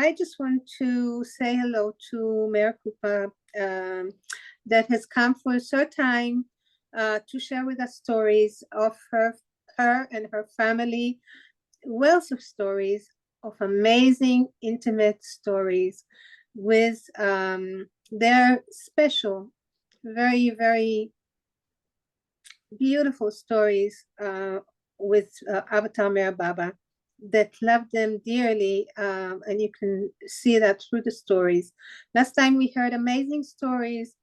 I just want to say hello to Meherkrupa that has come for a short time to share with us stories of her and her family, wealth of stories, of amazing, intimate stories with their special, very, very beautiful stories with Avatar Meher Baba that loved them dearly, and you can see that through the stories. Last time we heard amazing stories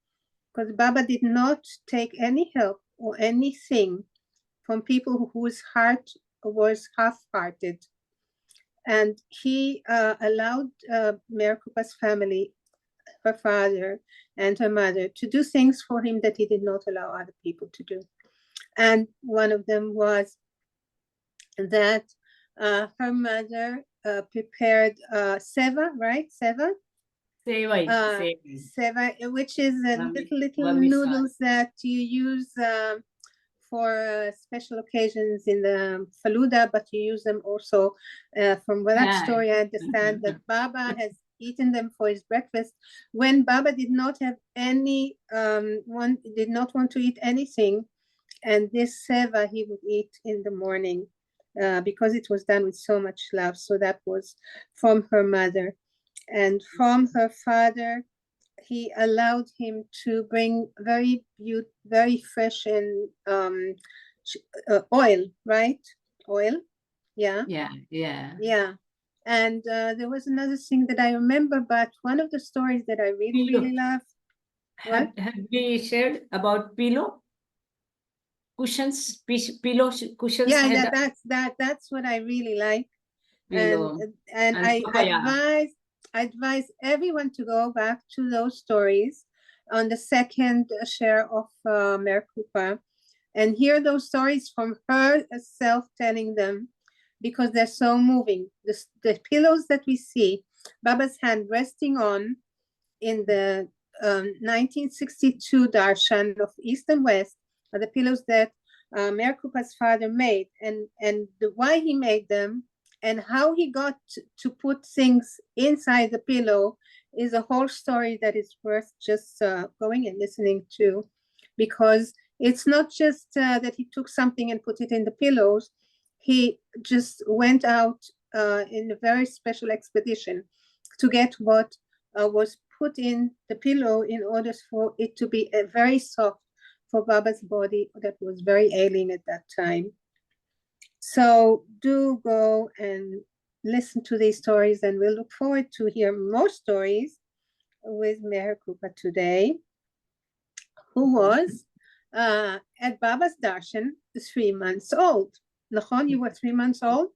because Baba did not take any help or anything from people whose heart was half-hearted. And he allowed Meherkrupa's family, her father and her mother, to do things for him that he did not allow other people to do. And one of them was that her mother prepared seva, right? Seva? Seva, which is little noodles that you use for special occasions in the Faluda, but you use them also from that story. I understand that Baba has eaten them for his breakfast when Baba did not have any did not want to eat anything, and this seva he would eat in the morning because it was done with so much love. So that was from her mother. And from her father, he allowed him to bring very fresh and oil, right? Oil, yeah. And there was another thing that I remember, but one of the stories that I really love. Have we shared about pillow? Cushions, pillow cushions. Yeah, that's what I really like. And I advise everyone to go back to those stories on the second share of Meherkrupa and hear those stories from herself telling them, because they're so moving. The pillows that we see Baba's hand resting on in the 1962 Darshan of East and West are the pillows that Meherkrupa's father made, and why he made them and how he got to put things inside the pillow is a whole story that is worth just going and listening to, because it's not just that he took something and put it in the pillows. He just went out in a very special expedition to get what was put in the pillow in order for it to be very soft for Baba's body that was very ailing at that time. So do go and listen to these stories, and we'll look forward to hear more stories with Meherkrupa today, who was at Baba's Darshan 3 months old. Nachon, you were 3 months old?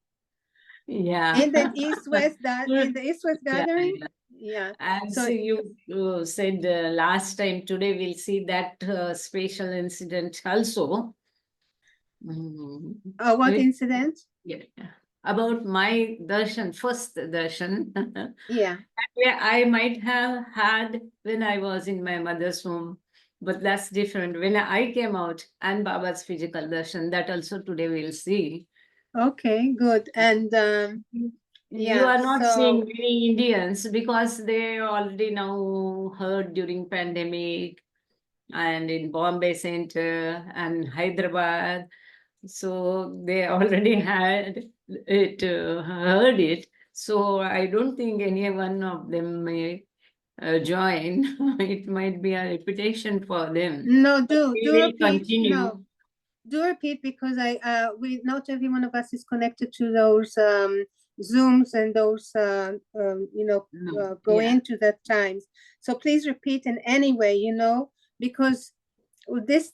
Yeah. In the East West gathering? Yeah. And so you said last time, today we'll see that special incident also. What incident? Yeah. About my darshan, first darshan. Yeah. I might have had when I was in my mother's home, but that's different. When I came out and Baba's physical darshan, that also today we'll see. Okay, good. And you are not seeing many Indians because they already now heard during pandemic and in Bombay Center and Hyderabad. So they already had it, heard it. So I don't think any one of them may join. It might be a reputation for them. No, do repeat. Continue. No, do repeat, because not every one of us is connected to those Zooms and those go into that times. So please repeat in any way, because this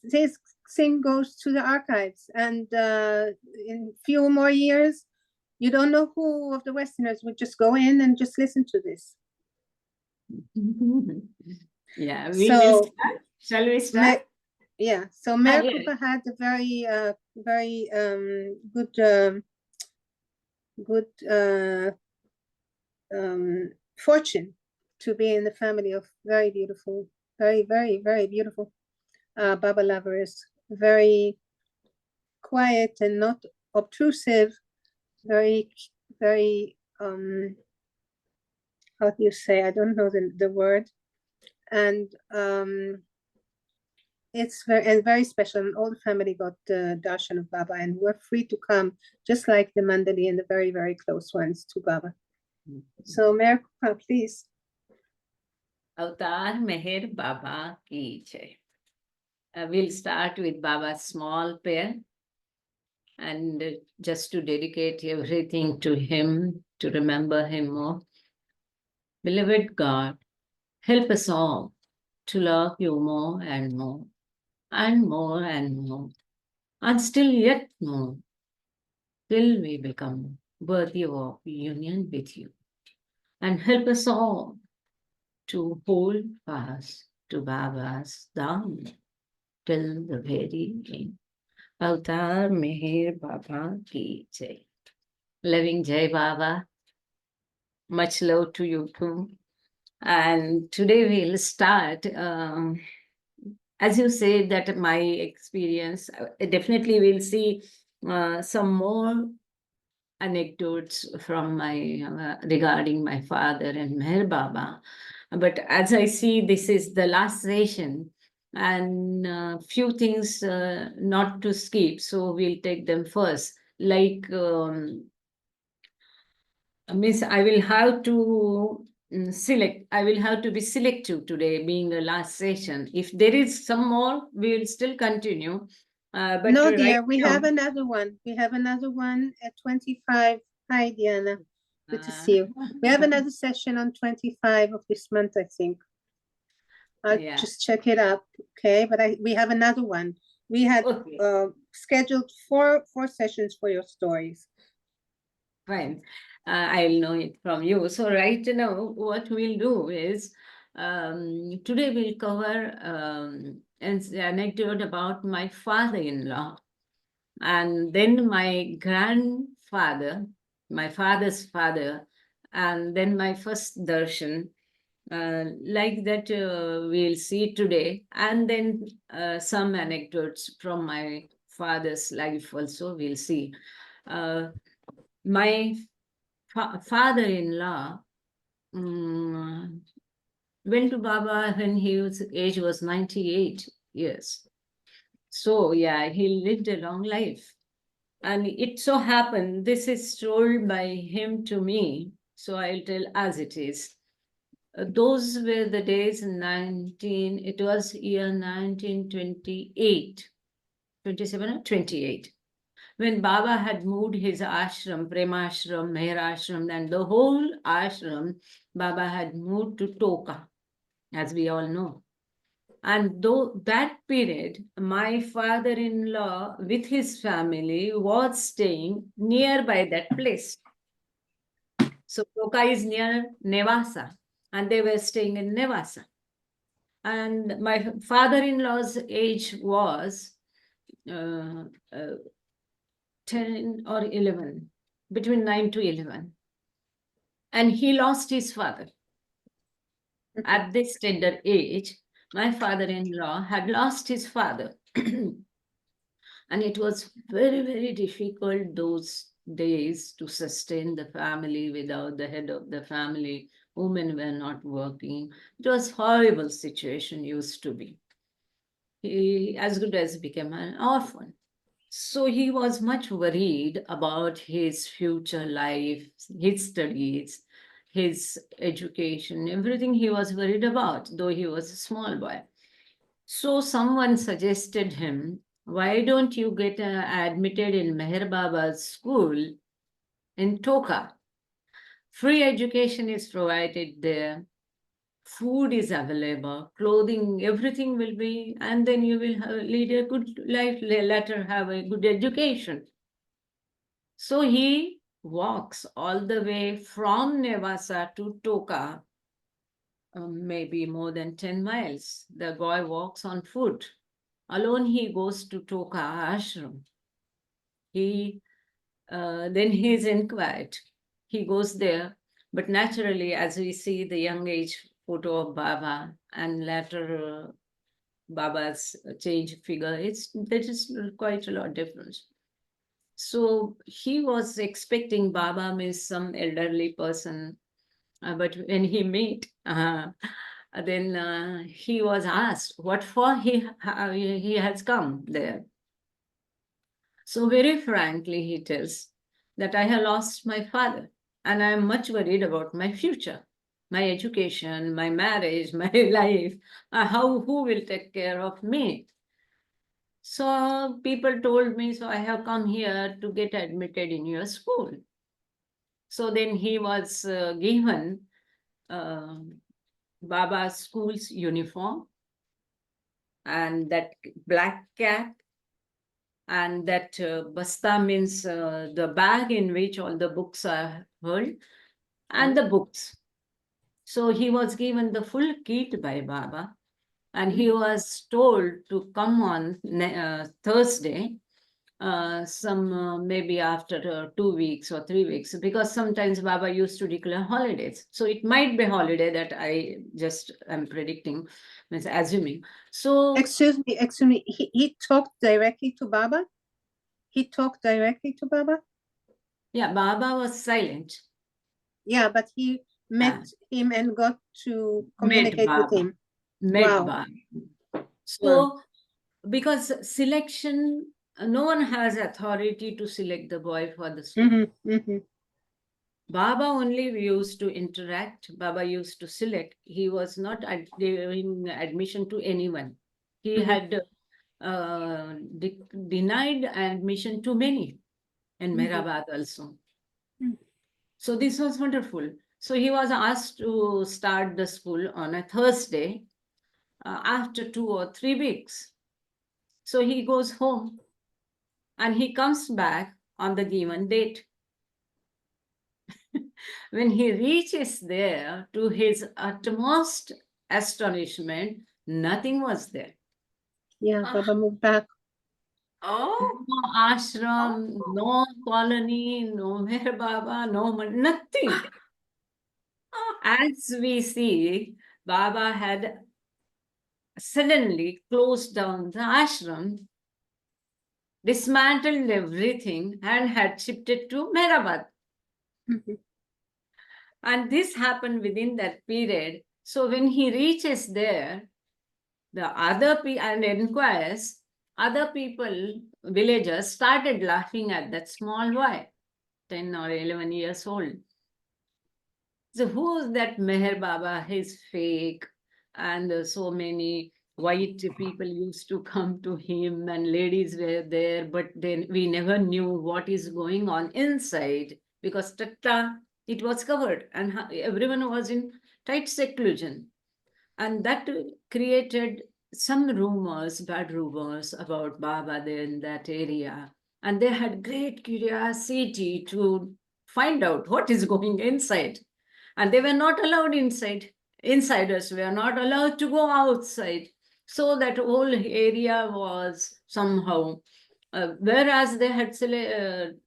thing goes to the archives, and in few more years, you don't know who of the Westerners would just go in and just listen to this. Yeah, we will start. Shall we start? Yeah, so Meherkrupa had a very good fortune to be in the family of very beautiful, very, very, very beautiful Baba lovers, very quiet and not obtrusive, very, very how do you say? I don't know the word. And it's very special. And all the family got the darshan of Baba, and were free to come, just like the Mandali and the very, very close ones to Baba. So, Meherkrupa, please. Avatar Meher Baba ki jai. We'll start with Baba's small prayer, and just to dedicate everything to him, to remember him more. Beloved God, help us all to love you more and more, and more and more, and still yet more, till we become worthy of union with you. And help us all to hold fast to Baba's down till the very end. Avatar Meher Baba ki jai. Loving Jai Baba. Much love to you too. And today we'll start, as you said, that my experience, definitely we'll see some more anecdotes from my regarding my father and Meher Baba. But as I see, this is the last session, and few things not to skip, so we'll take them first. Like Miss, I will have to select. I will have to be selective today, being the last session. If there is some more, we will still continue. But no, dear, we have another one. We have another one at 25. Hi, Diana. Good to see you. We have another session on 25 of this month, I think. I'll just check it up, okay? But we have another one. We had scheduled four sessions for your stories. Fine. I'll know it from you. So right now, what we'll do is, today we'll cover an anecdote about my father-in-law, and then my grandfather, my father's father, and then my first darshan. Like that, we'll see today, and then some anecdotes from my father's life also we'll see. My father-in-law went to Baba when his age was 98 years. So yeah, he lived a long life. And it so happened, this is told by him to me, so I'll tell as it is. Those were the days it was year 1928, 27 or 28. When Baba had moved his ashram, Premashram, Meherashram, and the whole ashram, Baba had moved to Toka, as we all know. And though that period, my father-in-law with his family was staying nearby that place. So Toka is near Nevasa, and they were staying in Nevasa. And my father-in-law's age was 10 or 11, between 9 to 11. And he lost his father. At this tender age, my father-in-law had lost his father. And it was very, very difficult those days to sustain the family without the head of the family. Women were not working. It was horrible situation used to be. He as good as became an orphan. So he was much worried about his future life, his studies, his education, everything he was worried about, though he was a small boy. So someone suggested him, why don't you get admitted in Meher Baba's school in Toka? Free education is provided there. Food is available, clothing, everything will be, and then you will lead a good life, later have a good education. So he walks all the way from Nevasa to Toka, maybe more than 10 miles. The boy walks on foot. Alone he goes to Toka ashram. Then he is inquired. He goes there, but naturally, as we see the young age photo of Baba and later Baba's change figure, there is quite a lot of difference. So he was expecting Baba means some elderly person, But when he met, then he was asked what for he has come there. So very frankly, he tells that I have lost my father and I am much worried about my future, my education, my marriage, my life, who will take care of me. So people told me, so I have come here to get admitted in your school. So then he was given uh, Baba's school's uniform and that black cap, and that basta means the bag in which all the books are held, and the books. So he was given the full kit by Baba, and he was told to come on Thursday, maybe after 2 weeks or 3 weeks, because sometimes Baba used to declare holidays. So it might be holiday that I just am predicting, means assuming. So excuse me. He talked directly to Baba. He talked directly to Baba. Yeah, Baba was silent. Yeah, but he met him and got to communicate with him. Met Baba. So, because selection, no one has authority to select the boy for the school. Baba only used to interact. Baba used to select. He was not giving admission to anyone. He had denied admission to many in Meherabad also. So this was wonderful. So he was asked to start the school on a Thursday after 2 or 3 weeks. So he goes home and he comes back on the given date. When he reaches there, to his utmost astonishment, nothing was there. Yeah, Baba moved back. Oh, no ashram, no colony, no Meher Baba, nothing. As we see, Baba had suddenly closed down the ashram, dismantled everything, and had shifted to Meherabad. And this happened within that period. So when he reaches there, the other and inquires, other people, villagers, started laughing at that small boy, 10 or 11 years old. So who's that Meher Baba? He's fake. And so many white people used to come to him and ladies were there, but then we never knew what is going on inside because it was covered and everyone was in tight seclusion. And that created some rumors, bad rumors about Baba there in that area. And they had great curiosity to find out what is going inside. And they were not allowed inside. Insiders were not allowed to go outside. So that whole area was somehow, whereas they had celebrated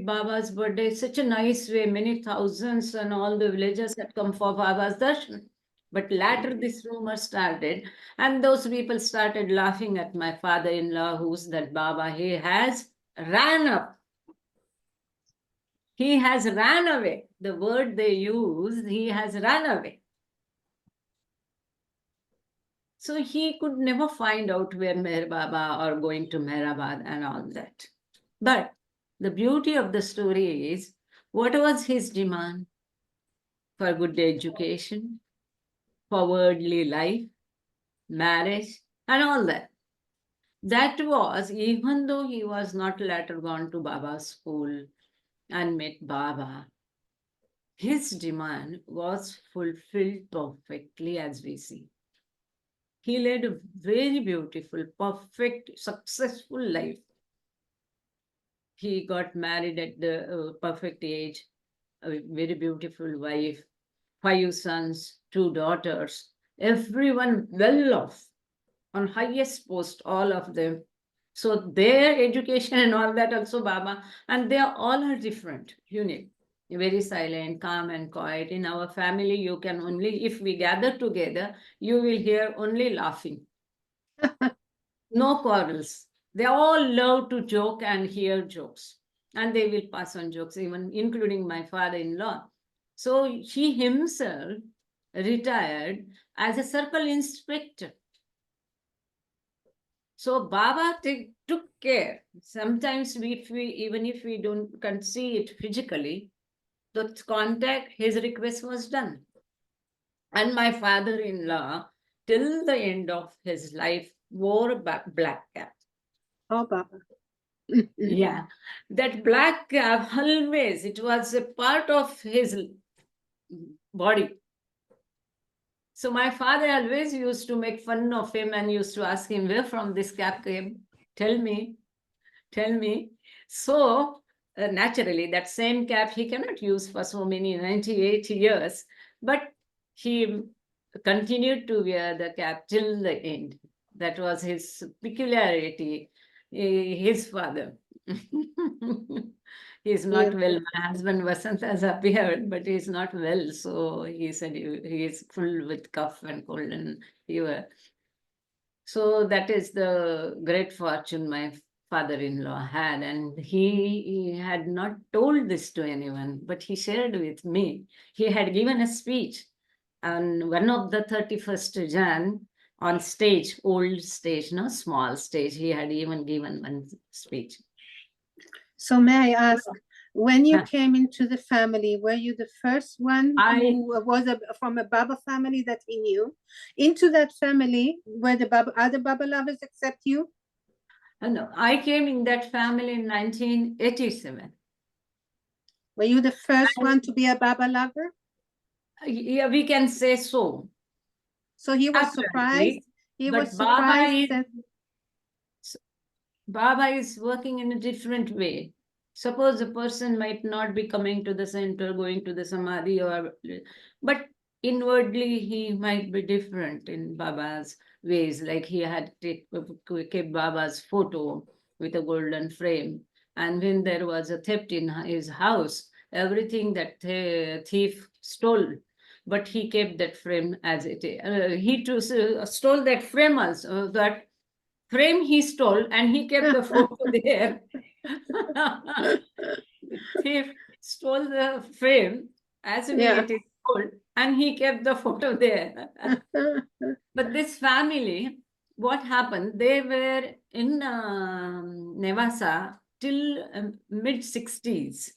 Baba's birthday such a nice way, many thousands and all the villagers had come for Baba's darshan. But later this rumor started, and those people started laughing at my father-in-law, who's that Baba. He has ran up. He has ran away. The word they use, he has run away. So he could never find out where Meher Baba or going to Meherabad and all that. But the beauty of the story is, what was his demand? For good education, for worldly life, marriage, and all that. That was, even though he was not later gone to Baba's school and met Baba, his demand was fulfilled perfectly, as we see. He led a very beautiful, perfect, successful life. He got married at the perfect age, a very beautiful wife, 5 sons, 2 daughters, everyone well off, on highest post, all of them. So their education and all that also Baba, and they all are different, unique, very silent, calm and quiet. In our family, you can only, if we gather together, you will hear only laughing. No quarrels. They all love to joke and hear jokes. And they will pass on jokes, even including my father-in-law. So he himself retired as a circle inspector. So Baba took care. Sometimes even if we can't see it physically, the contact, his request was done. And my father-in-law, till the end of his life, wore a black cap. Oh, Baba. Yeah, that black cap, always, it was a part of his body. So my father always used to make fun of him and used to ask him, where from this cap came? Tell me, tell me. So naturally, that same cap he cannot use for so many 98 years, but he continued to wear the cap till the end. That was his peculiarity, his father. He's not well. My husband Vasant has appeared, but he's not well. So he said he is full with cough and cold and fever. So that is the great fortune my father-in-law had. And he had not told this to anyone, but he shared with me. He had given a speech on one of the 31st Jan on stage, old stage, no small stage. He had even given one speech. So may I ask, when you came into the family, were you the first one who was from a Baba family that he knew? Into that family, were the other Baba lovers except you? No, I came in that family in 1987. Were you the first one to be a Baba lover? Yeah, we can say so. So he was surprised. He was surprised that Baba is working in a different way. Suppose a person might not be coming to the center, going to the samadhi, but inwardly he might be different in Baba's ways. Like he had kept Baba's photo with a golden frame. And when there was a theft in his house, everything that thief stole, but he kept that frame as it is. He too stole that frame also, that frame he stole, and he kept the photo there. Thief stole the frame as it is told, and he kept the photo there. But this family, what happened? They were in Nevasa till mid 60s.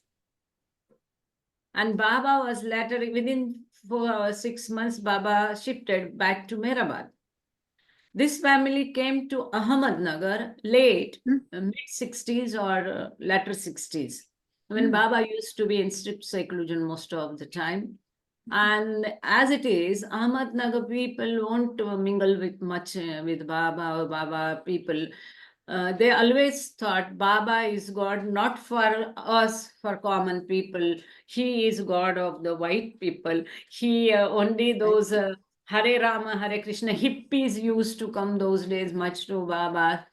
And Baba was later, within 6 months, Baba shifted back to Meherabad. This family came to Ahmednagar late, mid 60s or latter 60s, when Baba used to be in strict seclusion most of the time. And as it is, Ahmednagar people won't mingle with much with Baba or Baba people. They always thought Baba is God, not for us, for common people. He is God of the white people. He only those Hare Rama, Hare Krishna hippies used to come those days much to Baba,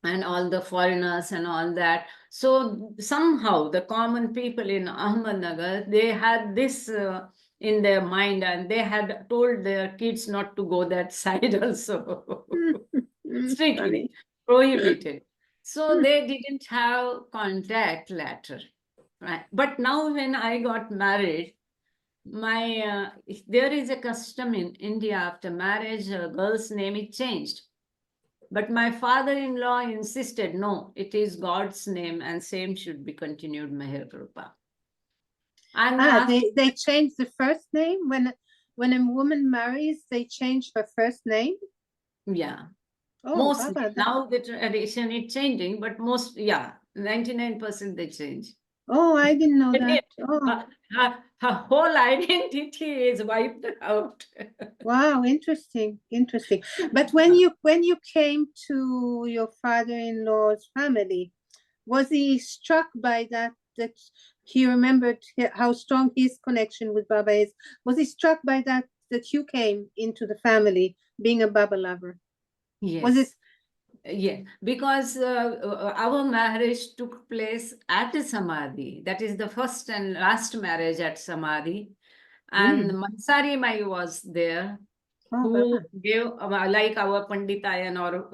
and all the foreigners and all that. So somehow the common people in Ahmednagar, they had this in their mind, and they had told their kids not to go that side also. Strictly prohibited. So they didn't have contact later. Right. But now when I got married, there is a custom in India, after marriage, a girl's name is changed. But my father-in-law insisted, no, it is God's name, and same should be continued, Meherkrupa. And they change the first name when a woman marries, they change her first name. Yeah. Mostly now the tradition is changing, but 99% they change. Oh, I didn't know that. Her whole identity is wiped out. Wow, interesting. But when you came to your father-in-law's family, was he struck by that he remembered how strong his connection with Baba is? Was he struck by that you came into the family being a Baba lover? Yes. Was it? Yeah, because our marriage took place at Samadhi. That is the first and last marriage at Samadhi. And Mansari Mai was there. who gave, like our Panditayan or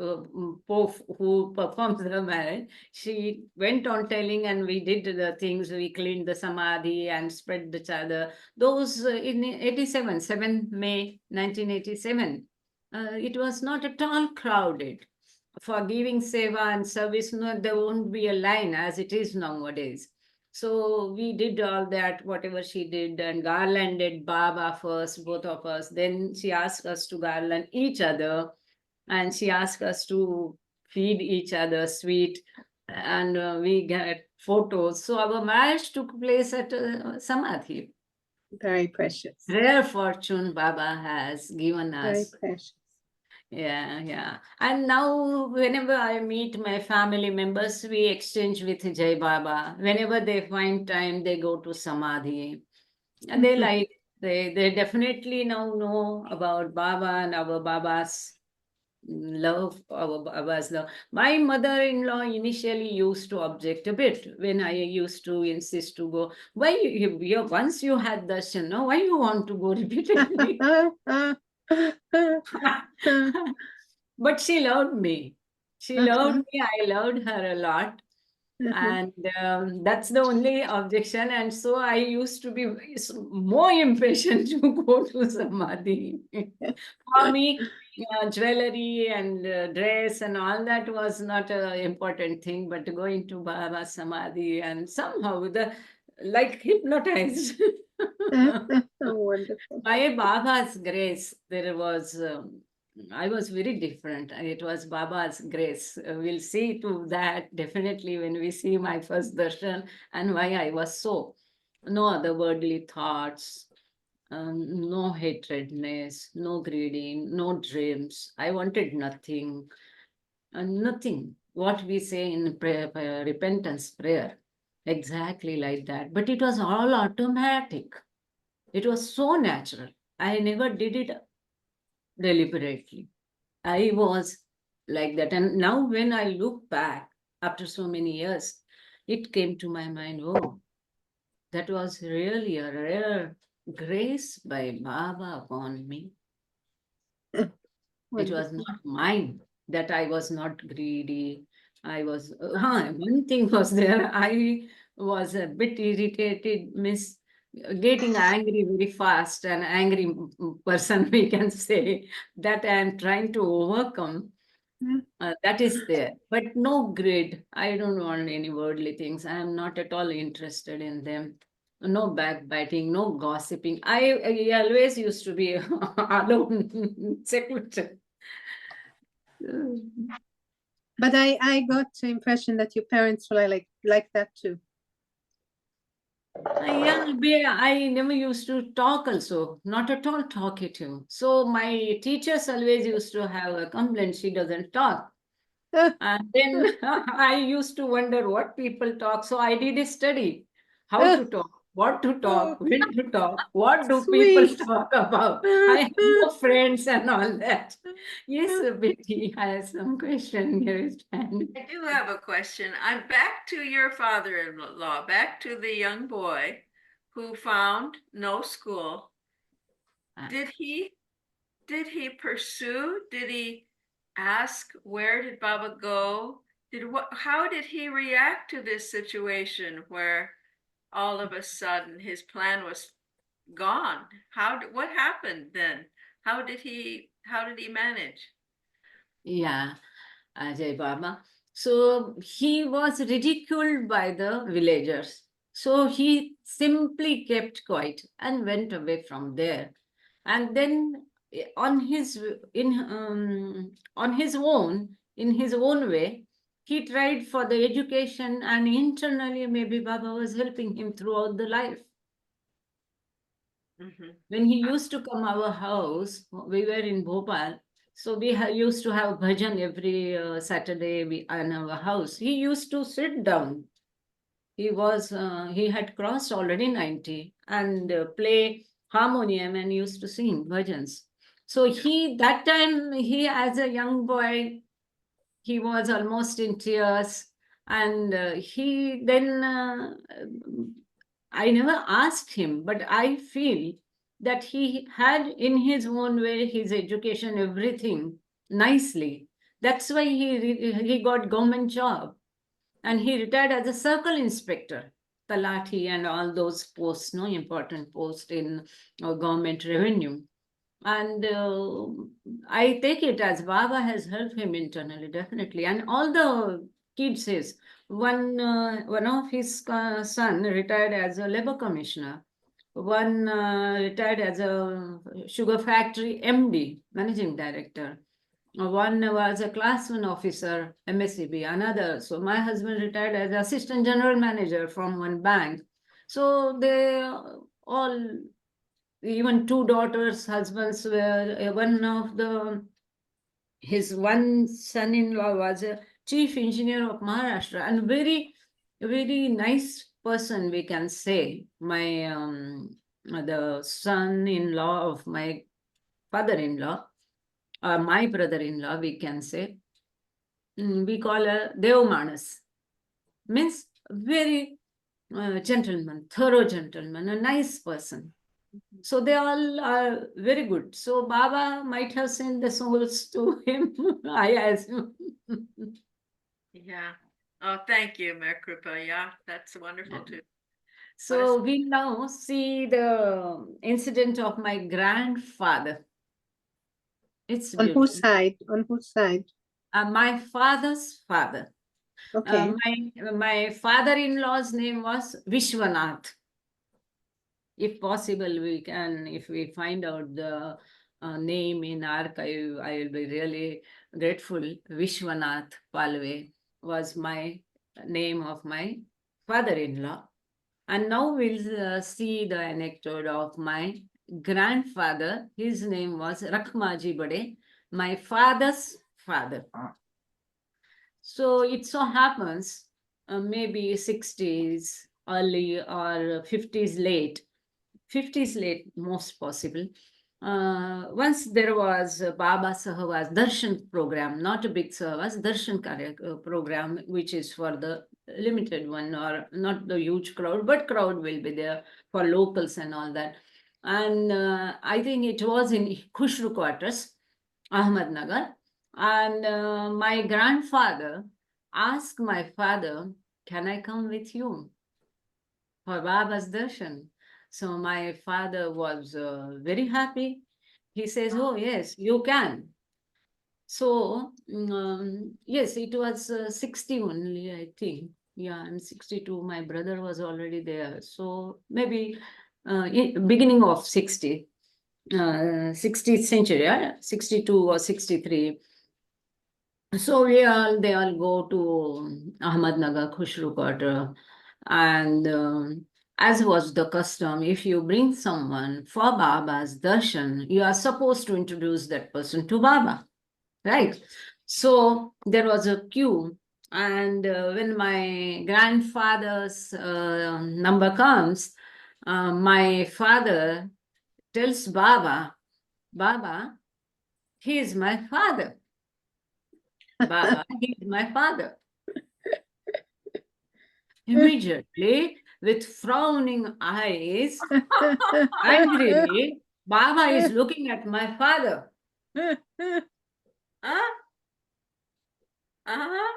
Pope who performs the marriage, she went on telling, and we did the things, we cleaned the samadhi and spread the chadar. Those in 87, 7 May 1987, it was not at all crowded. For giving seva and service, no, there won't be a line as it is nowadays. So we did all that, whatever she did, and garlanded Baba first, both of us. Then she asked us to garland each other, and she asked us to feed each other sweet, and we get photos. So our marriage took place at Samadhi. Very precious. Rare fortune Baba has given us. Very precious. Yeah. And now whenever I meet my family members, we exchange with Jai Baba. Whenever they find time, they go to Samadhi. And they definitely now know about Baba and our Baba's love, our Baba's love. My mother-in-law initially used to object a bit when I used to insist to go. Why once you had darshan, no? Why you want to go repeatedly? But she loved me. She loved me. I loved her a lot. And that's the only objection. And so I used to be more impatient to go to Samadhi. For me, jewelry and dress and all that was not an important thing, but going to Baba Samadhi and somehow like hypnotized. Wonderful. By Baba's grace, I was very different. It was Baba's grace. We'll see to that definitely when we see my first darshan and why I was so. No other worldly thoughts, no hatredness, no greedy, no dreams. I wanted nothing, nothing. What we say in prayer, repentance prayer, exactly like that. But it was all automatic. It was so natural. I never did it deliberately. I was like that. And now when I look back after so many years, it came to my mind, oh, that was really a rare grace by Baba upon me. It was not mine, that I was not greedy. I was, one thing was there. I was a bit irritated, getting angry very fast, an angry person, we can say, that I am trying to overcome. That is there, but no greed. I don't want any worldly things. I am not at all interested in them. No backbiting, no gossiping. I always used to be alone, secluded. But I got the impression that your parents were like that too. Yeah, I never used to talk also, not at all talkative. So my teachers always used to have a complaint, she doesn't talk. And then I used to wonder what people talk. So I did a study, how to talk, what to talk, when to talk, what do people talk about. I have no friends and all that. Yes, Betty has some question here. I do have a question. I'm back to your father-in-law, back to the young boy who found no school. Did he pursue? Did he ask, where did Baba go? How did he react to this situation where all of a sudden his plan was gone? What happened then? How did he manage? Yeah, Ajay Baba. So he was ridiculed by the villagers. So he simply kept quiet and went away from there. And then on his own, in his own way, he tried for the education, and internally maybe Baba was helping him throughout the life. When he used to come our house, we were in Bhopal, so we used to have bhajan every Saturday in our house. He used to sit down. He had crossed already 90 and play harmonium and used to sing bhajans. So that time, as a young boy, he was almost in tears. And I never asked him, but I feel that he had in his own way, his education, everything nicely. That's why he got government job, and he retired as a circle inspector, Talati and all those posts, no important post in government revenue. And I take it as Baba has helped him internally, definitely. And all the kids says, one of his son retired as a labor commissioner. One retired as a sugar factory MD, managing director. One was a class one officer, MSCB, another. So my husband retired as assistant general manager from one bank. So they all, even two daughters, husbands were, one of his one son-in-law was a chief engineer of Maharashtra, and very, very nice person, we can say. My the son-in-law of my father-in-law, my brother-in-law, we can say, we call a Devmanas, means very gentleman, thorough gentleman, a nice person. So they all are very good. So Baba might have sent the souls to him, I assume. Yeah. Oh, thank you, Meherkrupa. Yeah, that's wonderful too. So we now see the incident of my grandfather. It's on beautiful. whose side? On whose side? My father's father. Okay. My father-in-law's name was Vishwanath. If possible, we can, if we find out the name in archive, I will be really grateful. Vishwanath Palve was my name of my father-in-law. And now we'll see the anecdote of my grandfather. His name was Rakhmaji Bade, my father's father. So it so happens, maybe 60s early or 50s late, 50s late, most possible. Once there was a Baba Sahwas Darshan program, not a big Sahwas, Darshan program, which is for the limited one, or not the huge crowd, but crowd will be there for locals and all that. And I think it was in Khushru quarters, Ahmednagar. And my grandfather asked my father, can I come with you for Baba's darshan? So my father was very happy. He says, oh, yes, you can. So, yes, it was 60 only, I think. Yeah, I'm 62. My brother was already there. So maybe beginning of 60th century, yeah? 62 or 63. So they all go to Ahmednagar, Khushru quarter, and as was the custom, if you bring someone for Baba's darshan, you are supposed to introduce that person to Baba, right? So there was a queue, and when my grandfather's number comes, my father tells Baba, Baba, he is my father. Baba, he is my father. Immediately, with frowning eyes, angrily, Baba is looking at my father. Huh? Uh-huh.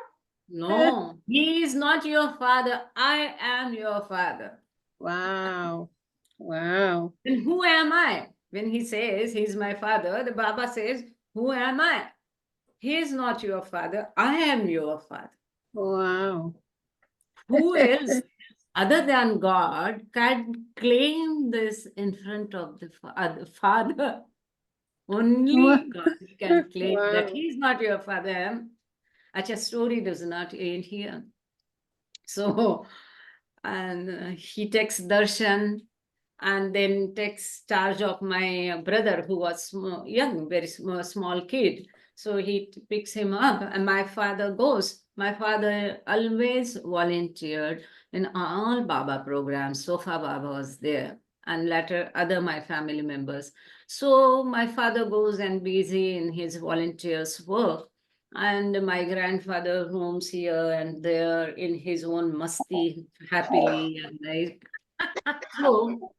No, he is not your father. I am your father. Wow. Wow. And who am I? When he says he's my father, the Baba says, who am I? He is not your father. I am your father. Wow. Who else other than God can claim this in front of the Father? Only God can claim that he is not your father. Acha, story does not end here. So, and he takes darshan and then takes charge of my brother, who was young, very small kid. So he picks him up, and my father goes. My father always volunteered in all Baba programs. Sofa Baba was there, and later other my family members. So my father goes and busy in his volunteers work, and my grandfather roams here and there in his own masti happily and like so.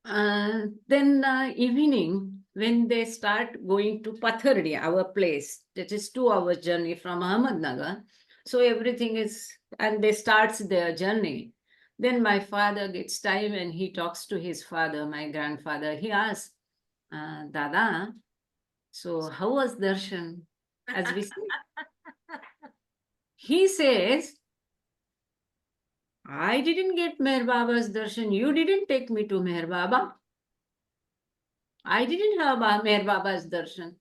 Then evening, when they start going to Pathardi, our place, that is 2 hours journey from Ahmednagar. So everything is, and they starts their journey. Then my father gets time and he talks to his father, my grandfather. He asks, Dada, so how was darshan? As we say, he says, I didn't get Meher Baba's darshan. You didn't take me to Meher Baba. I didn't have Meher Baba's darshan.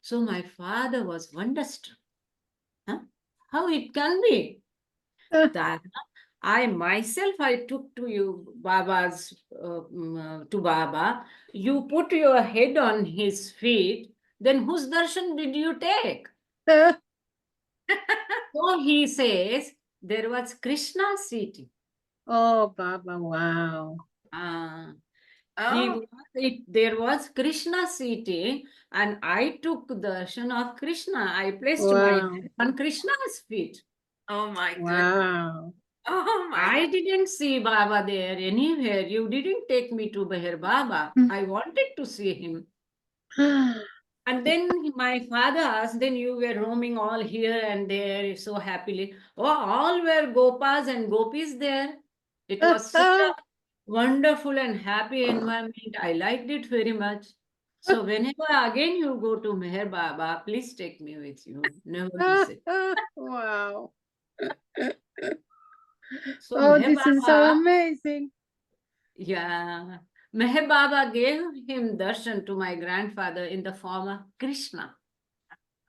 So my father was wonderstruck. Huh? How it can be that I myself I took to you Baba's to Baba. You put your head on his feet. Then whose darshan did you take? So he says there was Krishna sitting. Oh, Baba, wow. There was Krishna sitting, and I took darshan of Krishna. I placed my head on Krishna's feet. Oh my goodness. Wow. Oh my. I didn't see Baba there anywhere. You didn't take me to Meher Baba. I wanted to see him. And then my father asked, then you were roaming all here and there so happily. Oh, all were Gopas and Gopis there. It was such a wonderful and happy environment. I liked it very much. So whenever again you go to Meher Baba, please take me with you. Never miss it. Wow. So Oh, Meher this is so Baba, amazing. yeah, Meher Baba gave him darshan to my grandfather in the form of Krishna.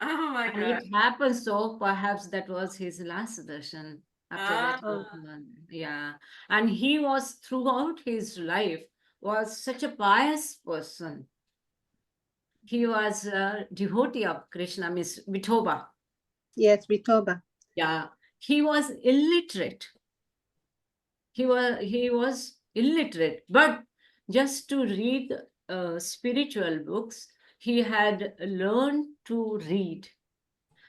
Oh my And God. it happens so perhaps that was his last darshan. After that, yeah. And he was throughout his life was such a pious person. He was a devotee of Krishna, Miss Vithoba. Yes, Vithoba. Yeah. He was illiterate. He was illiterate, but just to read spiritual books, he had learned to read.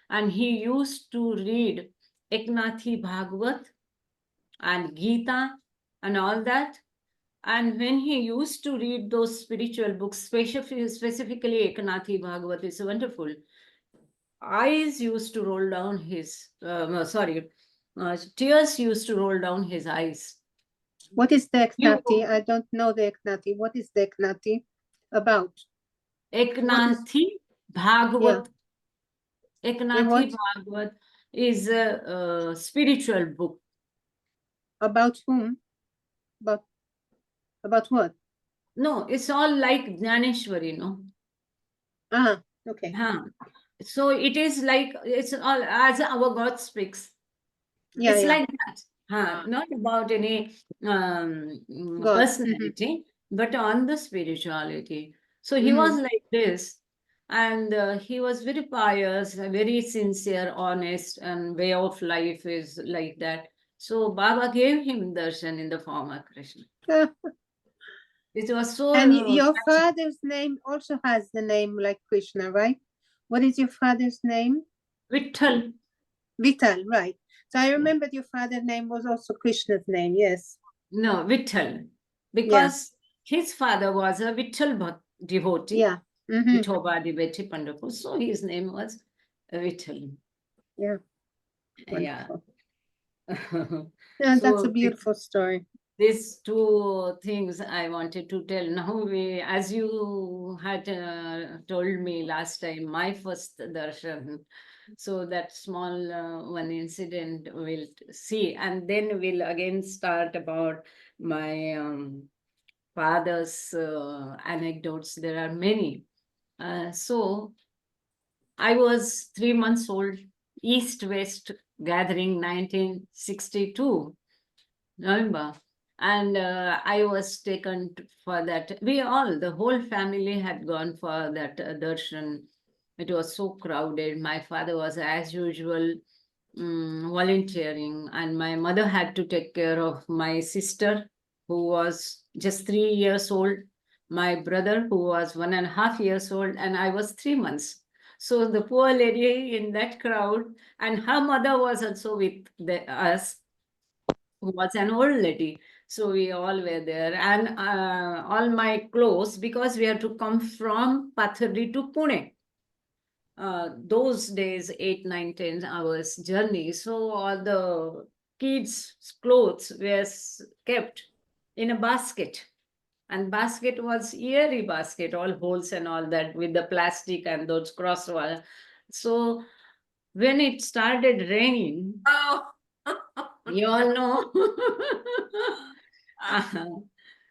And he used to read Eknathi Bhagavat and Gita and all that. And when he used to read those spiritual books, specifically Eknathi Bhagavat is wonderful. Eyes used to roll down his, tears used to roll down his eyes. What is the Eknathi? I don't know the Eknathi. What is the Eknathi about? Eknathi Bhagavat. Yeah. Eknathi Bhagavat is a spiritual book. About whom? About what? No, it's all like Jnaneshwari, no? Okay. So it is like, it's all as our God speaks. Yeah, it's like that. Not about any personality, but on the spirituality. So he was like this. And he was very pious, very sincere, honest, and way of life is like that. So Baba gave him darshan in the form of Krishna. It was so. And your father's name also has the name like Krishna, right? What is your father's name? Vittal. Vittal, right. So I remembered your father's name was also Krishna's name, yes. No, Vittal. Because his father was a Vittal devotee. Yeah. Vithoba devotee Pandapur. So his name was Vittal. Yeah. Wonderful. Yeah, that's a beautiful story. These two things I wanted to tell. Now, as you had told me last time, my first darshan. So that small one incident we'll see, and then we'll again start about my father's anecdotes. There are many. So I was 3 months old. East West gathering 1962 November. And I was taken for that. The whole family had gone for that darshan. It was so crowded. My father was, as usual, volunteering, and my mother had to take care of my sister, who was just 3 years old, my brother, who was 1.5 years old, and I was 3 months. So the poor lady in that crowd, and her mother was also with us, who was an old lady. So we all were there, and all my clothes, because we had to come from Pathardi to Pune. Those days, 8, 9, 10 hours journey. So all the kids' clothes were kept in a basket. And basket was airy basket, all holes and all that with the plastic and those crosswire. So when it started raining, Oh. you all know.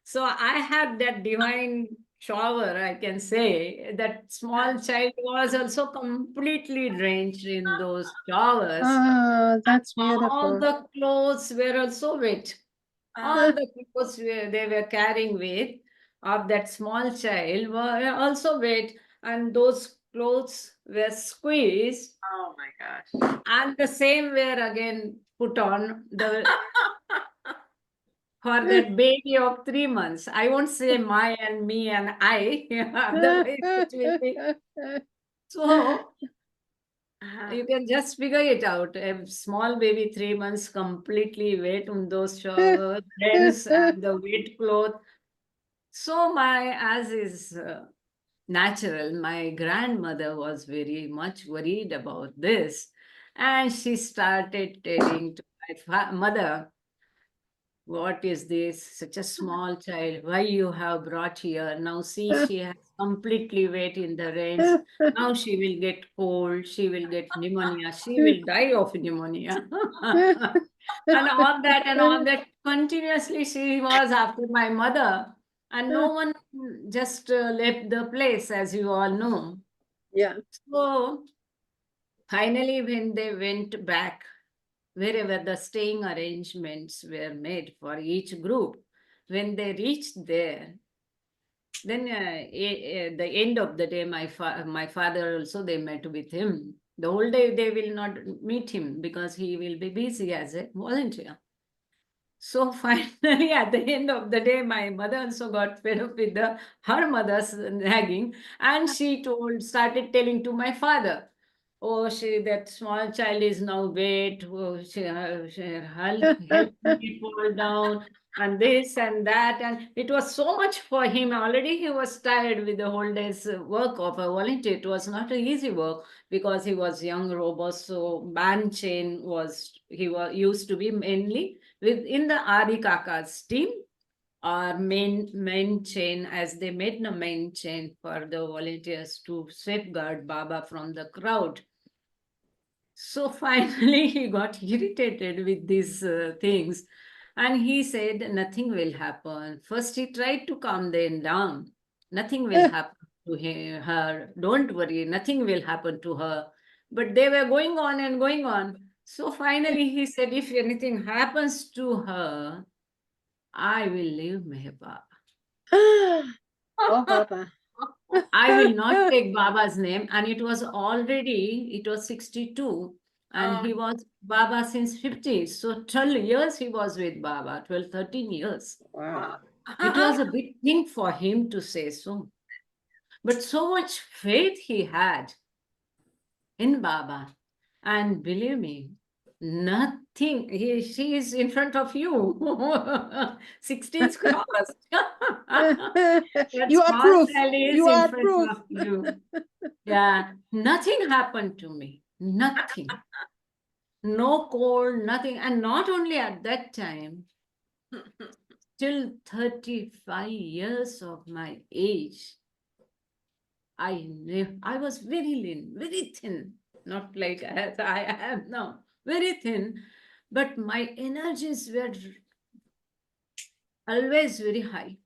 So I had that divine shower, I can say. That small child was also completely drenched in those showers. Oh, that's All beautiful. the clothes were also wet. All the clothes they were carrying with of that small child were also wet, and those clothes were squeezed, Oh my gosh. and the same were again put on the for that baby of 3 months. I won't say my and me and I, otherwise it will be. So you can just figure it out. A small baby, 3 months, completely wet on those shorts and the wet cloth. So as is natural, my grandmother was very much worried about this, and she started telling to my mother, "What is this? Such a small child. Why you have brought here? Now see, she has completely wet in the rains. Now she will get cold. She will get pneumonia. She will die of pneumonia." And all that. Continuously, she was after my mother. And no one just left the place, as you all know. Yeah. So finally, when they went back, wherever the staying arrangements were made for each group, when they reached there, then the end of the day, my father also, they met with him. The whole day they will not meet him because he will be busy as a volunteer. So finally, at the end of the day, my mother also got fed up with her mother's nagging, and she started telling to my father, "Oh, that small child is now wet. Oh, she help me fall down, and this and that." And it was so much for him. Already he was tired with the whole day's work of a volunteer. It was not an easy work because he was young, robust. So band chain he was used to be mainly within the Adi Kaka's team, or main chain, as they made the main chain for the volunteers to safeguard Baba from the crowd. So finally, he got irritated with these things, and he said, "Nothing will happen." First, he tried to calm them down. "Nothing will happen to her. Don't worry, nothing will happen to her." But they were going on and going on. So finally, he said, "If anything happens to her, I will leave Mehba. Oh, Baba. I will not take Baba's name." And it was 62. And Oh. he was Baba since 50. So 12 years he was with Baba, 12, 13 years. Wow. It was a big thing for him to say so. But so much faith he had in Baba. And believe me, nothing, she is in front of you. 16's crossed. That You are small proof. child is You in are front proof. of you. Yeah, nothing happened to me. Nothing. No cold, nothing. And not only at that time, till 35 years of my age, I was very lean, very thin, not like as I am now, very thin, but my energies were always very high.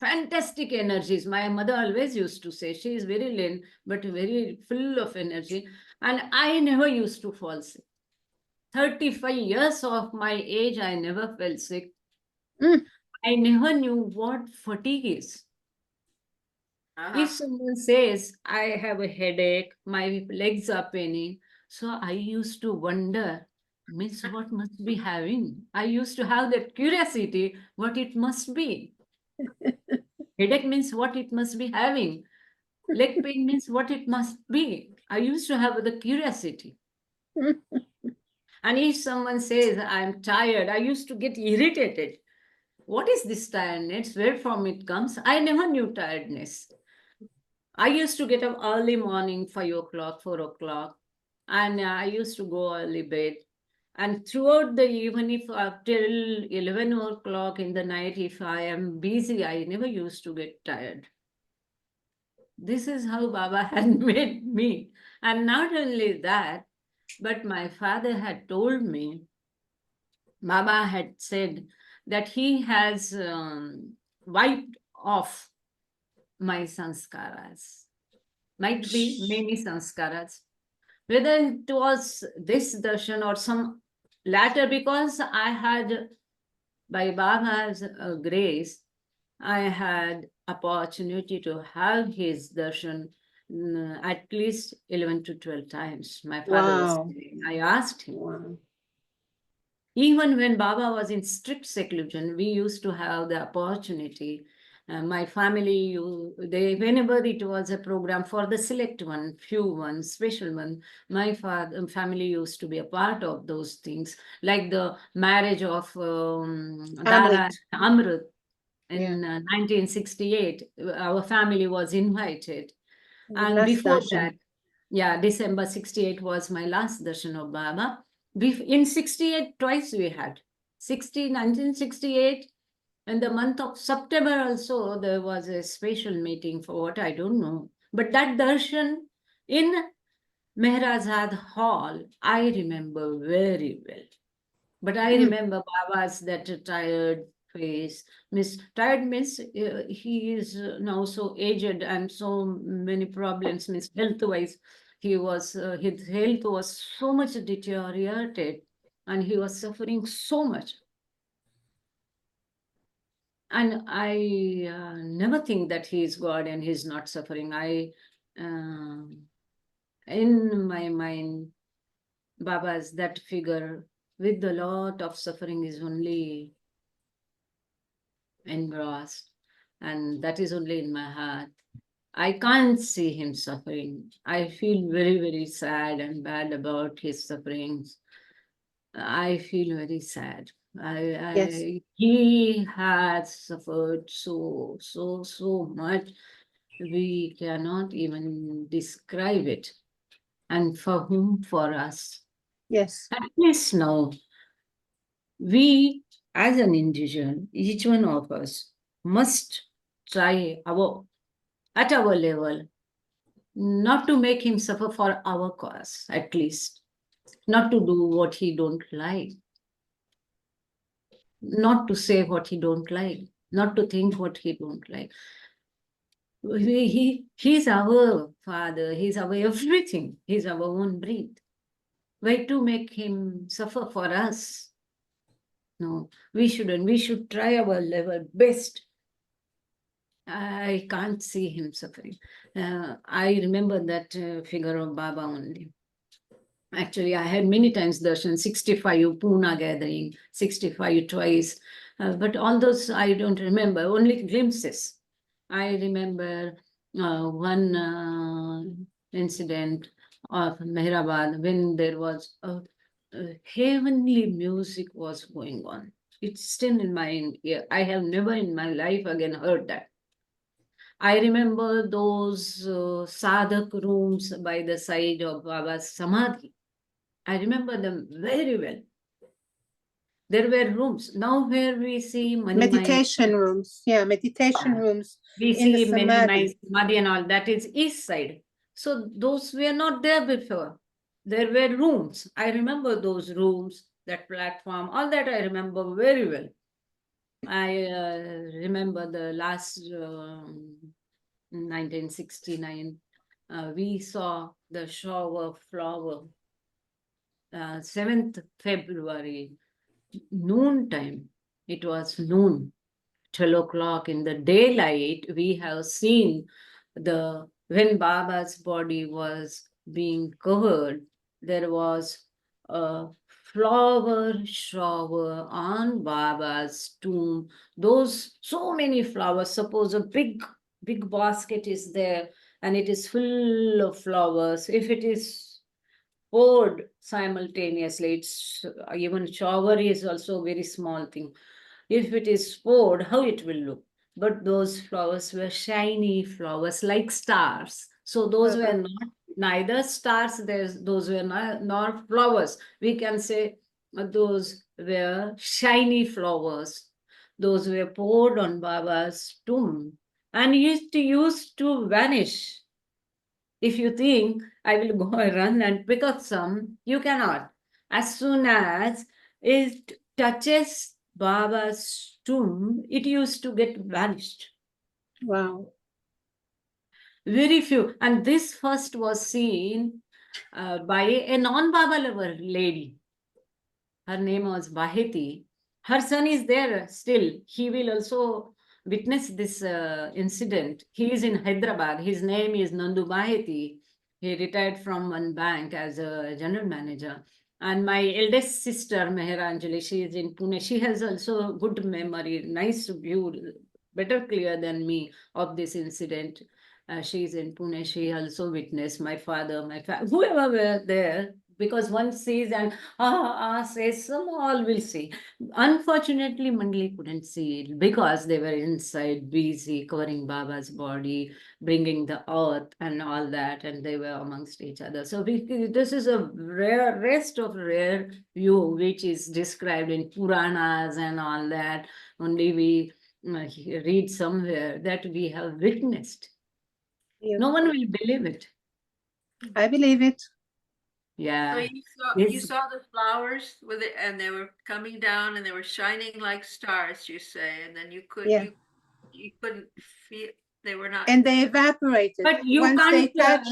Fantastic energies. My mother always used to say she is very lean, but very full of energy. And I never used to fall sick. 35 years of my age, I never felt sick. Mm. I never knew what fatigue is. If someone says, "I have a headache, my legs are paining," so I used to wonder, means what must be having? I used to have that curiosity, what it must be. Headache means what it must be having. Leg pain means what it must be. I used to have the curiosity. And if someone says, I'm tired, I used to get irritated. What is this tiredness? Where from it comes? I never knew tiredness. I used to get up early morning, 5 o'clock, 4 o'clock, and I used to go early bed. And throughout the evening, if till 11 o'clock in the night, if I am busy, I never used to get tired. This is how Baba had made me. And not only that, but my father had told me, Baba had said that he has wiped off my sanskaras. Might be many sanskaras. Whether it was this darshan or some latter, because I had, by Baba's grace, I had opportunity to have his darshan at least 11 to 12 times. My father was saying. I asked him. Wow. Even when Baba was in strict seclusion, we used to have the opportunity. My family, whenever it was a program for the select one, few ones, special one, my family used to be a part of those things, like the marriage of Dara and Amrit in 1968. Our family was invited. And before that, December 68 was my last darshan of Baba. In 68, twice we had. 1968, in the month of September also, there was a special meeting for what I don't know. But that darshan in Meherkrupa Hall, I remember very well. But I remember Baba's that tired face. Tired means he is now so aged and so many problems, means health-wise. His health was so much deteriorated and he was suffering so much. And I never think that he is God and he is not suffering. In my mind, Baba's that figure with a lot of suffering is only engrossed, and that is only in my heart. I can't see him suffering. I feel very, very sad and bad about his sufferings. I feel very sad. He has suffered so much. We cannot even describe it. And for whom? For us. Yes. At least now, we as an individual, each one of us must try at our level, not to make him suffer for our cause, at least. Not to do what he don't like. Not to say what he don't like. Not to think what he don't like. He's our father. He's our everything. He's our own breath. Why to make him suffer for us? No, we shouldn't. We should try our level best. I can't see him suffering. I remember that figure of Baba only. Actually, I had many times darshan, 65 Pune gathering, 65 twice. But all those I don't remember, only glimpses. I remember one incident of Meherabad when there was a heavenly music was going on. It's still in my ear. I have never in my life again heard that. I remember those sadhak rooms by the side of Baba's Samadhi. I remember them very well. There were rooms. Now where we see meditation rooms. Yeah, meditation rooms. We see many Samadhi and all. That is east side. So those were not there before. There were rooms. I remember those rooms, that platform, all that I remember very well. I remember the last 1969, we saw the show of flower, 7th February, noon time. It was noon, 12 o'clock in the daylight. We have seen when Baba's body was being covered, there was a flower shower on Baba's tomb. Those so many flowers. Suppose a big basket is there and it is full of flowers. If it is poured simultaneously. It's even shower is also a very small thing. If it is poured, how it will look? But those flowers were shiny flowers like stars. So those were not neither stars, those were not, nor flowers. We can say those were shiny flowers. Those were poured on Baba's tomb and used to vanish. If you think I will go and run and pick up some, you cannot. As soon as it touches Baba's tomb, it used to get vanished. Wow. Very few. And this first was seen by a non-Baba lover lady. Her name was Baheti. Her son is there still. He will also witness this incident. He is in Hyderabad. His name is Nandu Baheti. He retired from one bank as a general manager. And my eldest sister, Meheranjali, she is in Pune. She has also good memory, nice view, better clear than me of this incident. She is in Pune. She also witnessed my father, whoever were there, because one sees and says some all will see. Unfortunately, Mandali couldn't see it because they were inside busy covering Baba's body, bringing the earth and all that, and they were amongst each other. So this is a rarest of rare view which is described in Puranas and all that. Only we read somewhere that we have witnessed. No one will believe it. I believe it. Yeah. So you saw the flowers with it, and they were coming down, and they were shining like stars. You say, and then you couldn't feel they were not, and they evaporated. But you once can't. They touch,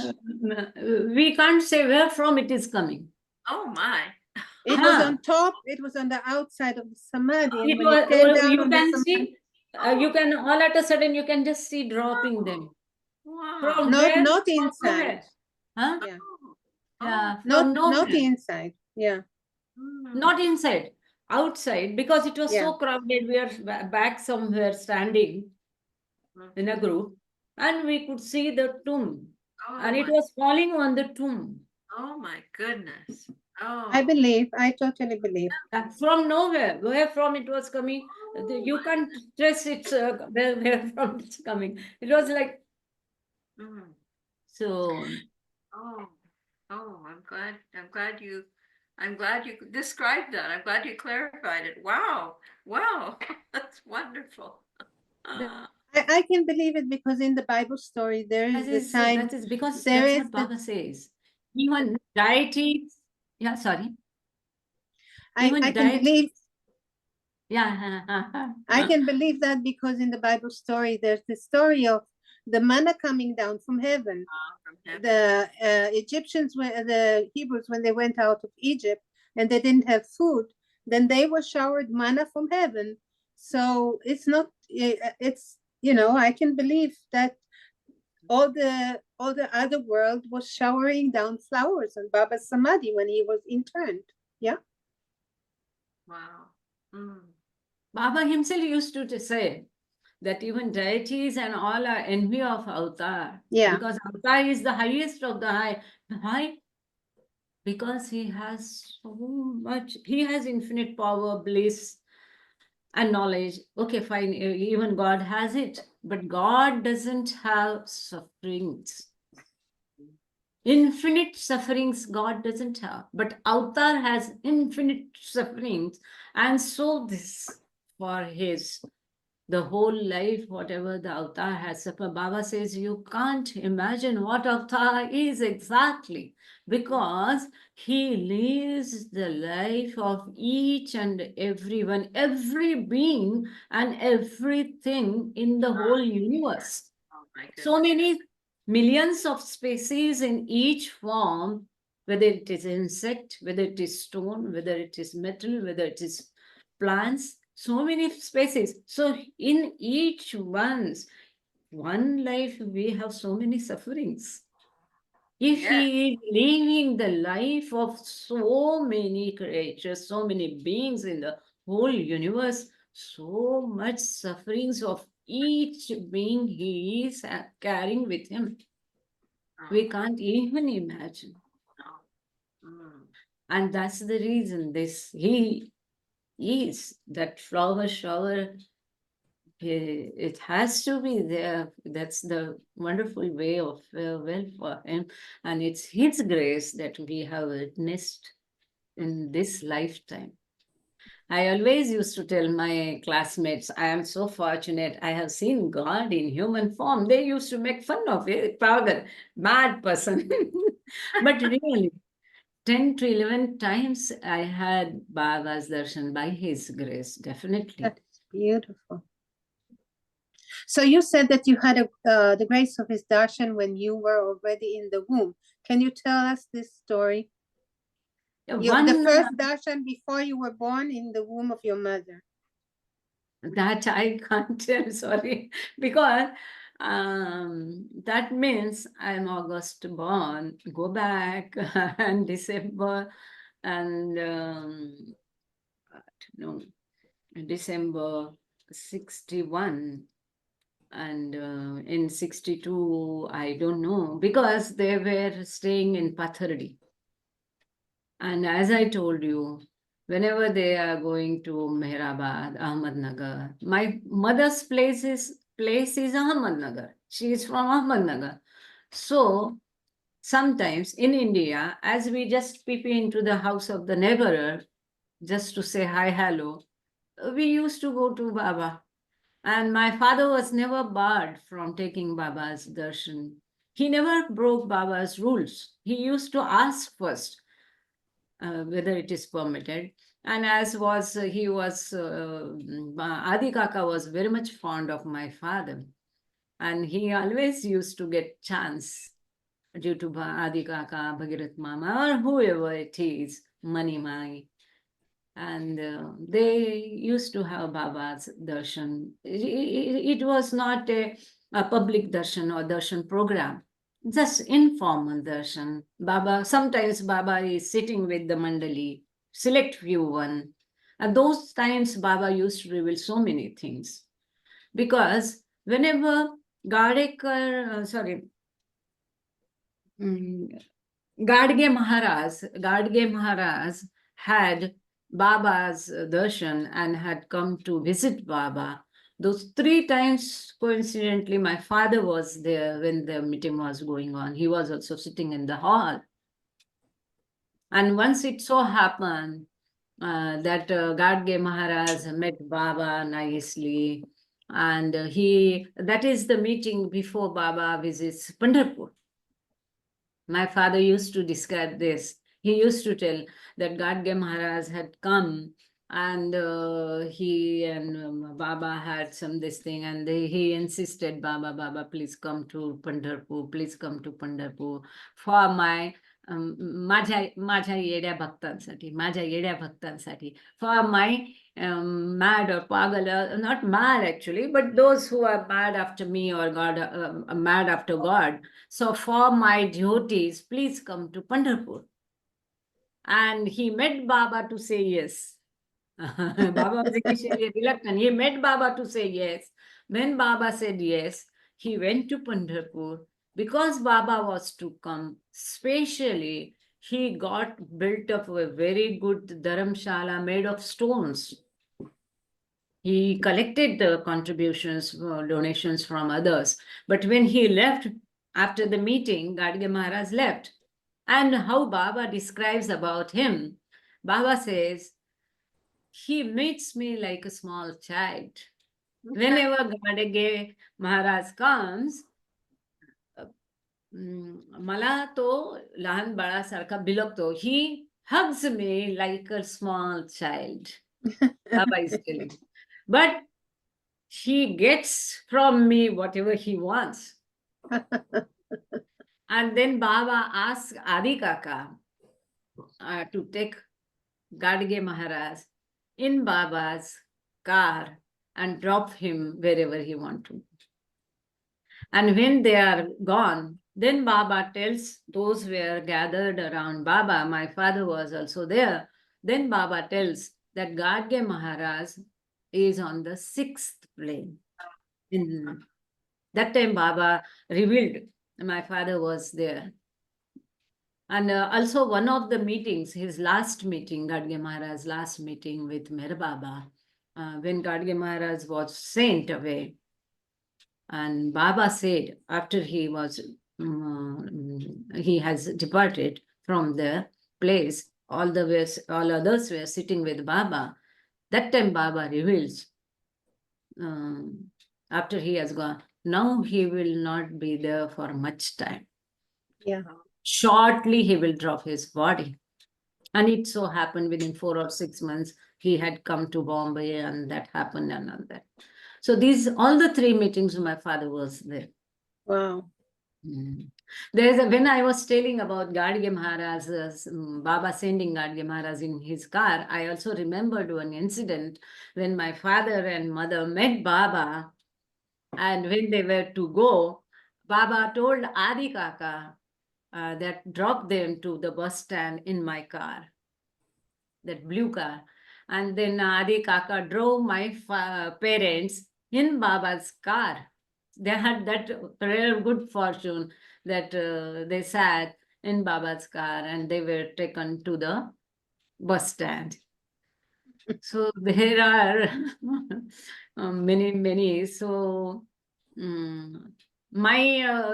we can't say where from it is coming. Oh my! It was on top. It was on the outside of the samadhi, and It when was, it came down you on can the samadhi, see. You can all at a sudden you can just see dropping them. Wow! From not where? not inside. Huh? Yeah. Yeah. Not inside. Yeah. Not inside, outside, because it was so crowded. We are back somewhere standing in a group, and we could see the tomb, and it was falling on the tomb. Oh my goodness! Oh, I totally believe. From nowhere, where from it was coming, you can't trace it where from it's coming. It was like so. Oh, I'm glad you described that. I'm glad you clarified it. Wow, that's wonderful. I can believe it because in the Bible story there is the time. That is because that's what Baba says. Even deities. Yeah, sorry. I can believe. Yeah. I can believe that because in the Bible story there's the story of the manna coming down from heaven. The Egyptians, the Hebrews, when they went out of Egypt and they didn't have food, then they were showered manna from heaven. So it's not. It's I can believe that all the other world was showering down flowers on Baba's samadhi when he was interned. Yeah. Wow. Baba himself used to say that even deities and all are envy of avatar. Yeah. Because avatar is the highest of the high. Why? Because he has so much, he has infinite power, bliss, and knowledge. Okay, fine, even God has it, but God doesn't have sufferings. Infinite sufferings God doesn't have, but avatar has infinite sufferings, and so this for his the whole life, whatever the avatar has suffered. Baba says you can't imagine what avatar is exactly, because he lives the life of each and everyone, every being and everything in the whole universe. So many millions of species in each form, whether it is insect, whether it is stone, whether it is metal, whether it is plants, so many species. So in each one life, we have so many sufferings. If he is living the life of so many creatures, so many beings in the whole universe, so much sufferings of each being he is carrying with him. We can't even imagine. And that's the reason he is that flower shower. It has to be there. That's the wonderful way of farewell for him. And it's his grace that we have witnessed in this lifetime. I always used to tell my classmates, I am so fortunate. I have seen God in human form. They used to make fun of it, pagal, mad person. But really, 10 to 11 times I had Baba's darshan by his grace, definitely. That is beautiful. So you said that you had the grace of his darshan when you were already in the womb. Can you tell us this story? The first darshan before you were born in the womb of your mother. That I can't tell, sorry, because that means I'm August born, go back and December and no, December 61 and in 62, I don't know, because they were staying in Pathardi. And as I told you, whenever they are going to Meherabad, Ahmednagar, my mother's place is Ahmednagar. She is from Ahmednagar. So sometimes in India, as we just peep into the house of the neighbor, just to say hi, hello, we used to go to Baba. And my father was never barred from taking Baba's darshan. He never broke Baba's rules. He used to ask first whether it is permitted. And as was, Adi Kaka was very much fond of my father. And he always used to get chance due to Adi Kaka, Bhagirat Mama, or whoever it is, Mani Mai. And they used to have Baba's darshan. It was not a public darshan or darshan program, just informal darshan. Sometimes Baba is sitting with the mandali, select few one. At those times, Baba used to reveal so many things. Because whenever Gadekar, Gadge Maharaj had Baba's darshan and had come to visit Baba. Those 3 times, coincidentally, my father was there when the meeting was going on. He was also sitting in the hall. And once it so happened that Gadge Maharaj met Baba nicely, and that is the meeting before Baba visits Pandharpur. My father used to describe this. He used to tell that Gadge Maharaj had come and he and Baba had this thing, and he insisted, Baba, please come to Pandharpur, please come to Pandharpur for my माझ्या येड्या भक्तांसाठी for my mad or pagal, not mad actually, but those who are mad after me or God, mad after God. So for my devotees, please come to Pandharpur. And he met Baba to say yes. Baba was initially reluctant. He met Baba to say yes. When Baba said yes, he went to Pandharpur. Because Baba was to come, specially, he got built up a very good dharamshala made of stones. He collected the contributions, donations from others. But when he left after the meeting, Gadge Maharaj left. And how Baba describes about him, Baba says, he meets me like a small child. Whenever Gadge Maharaj comes, मला तो लहान बाळासारखा बिलगतो. He hugs me like a small child. Baba is telling. But he gets from me whatever he wants. And then Baba asks Adi Kaka to take Gadge Maharaj in Baba's car and drop him wherever he wants to. And when they are gone, then Baba tells those who were gathered around Baba, my father was also there, then Baba tells that Gadge Maharaj is on the 6th plane. In that time Baba revealed, my father was there. And also one of the meetings, his last meeting, Gadge Maharaj's last meeting with Meher Baba, when Gadge Maharaj was sent away, and Baba said after he has departed from the place, all others were sitting with Baba. That time Baba reveals, after he has gone, now he will not be there for much time. Yeah. Shortly he will drop his body. And it so happened within 4 or 6 months, he had come to Bombay, and that happened and all that. So all the 3 meetings, my father was there. Wow. When I was telling about Gadge Maharaj, Baba sending Gadge Maharaj in his car, I also remembered one incident when my father and mother met Baba, and when they were to go, Baba told Adi Kaka that drop them to the bus stand in my car, that blue car. And then Adi Kaka drove my parents in Baba's car. They had that rare good fortune that they sat in Baba's car and they were taken to the bus stand. So there are many. So my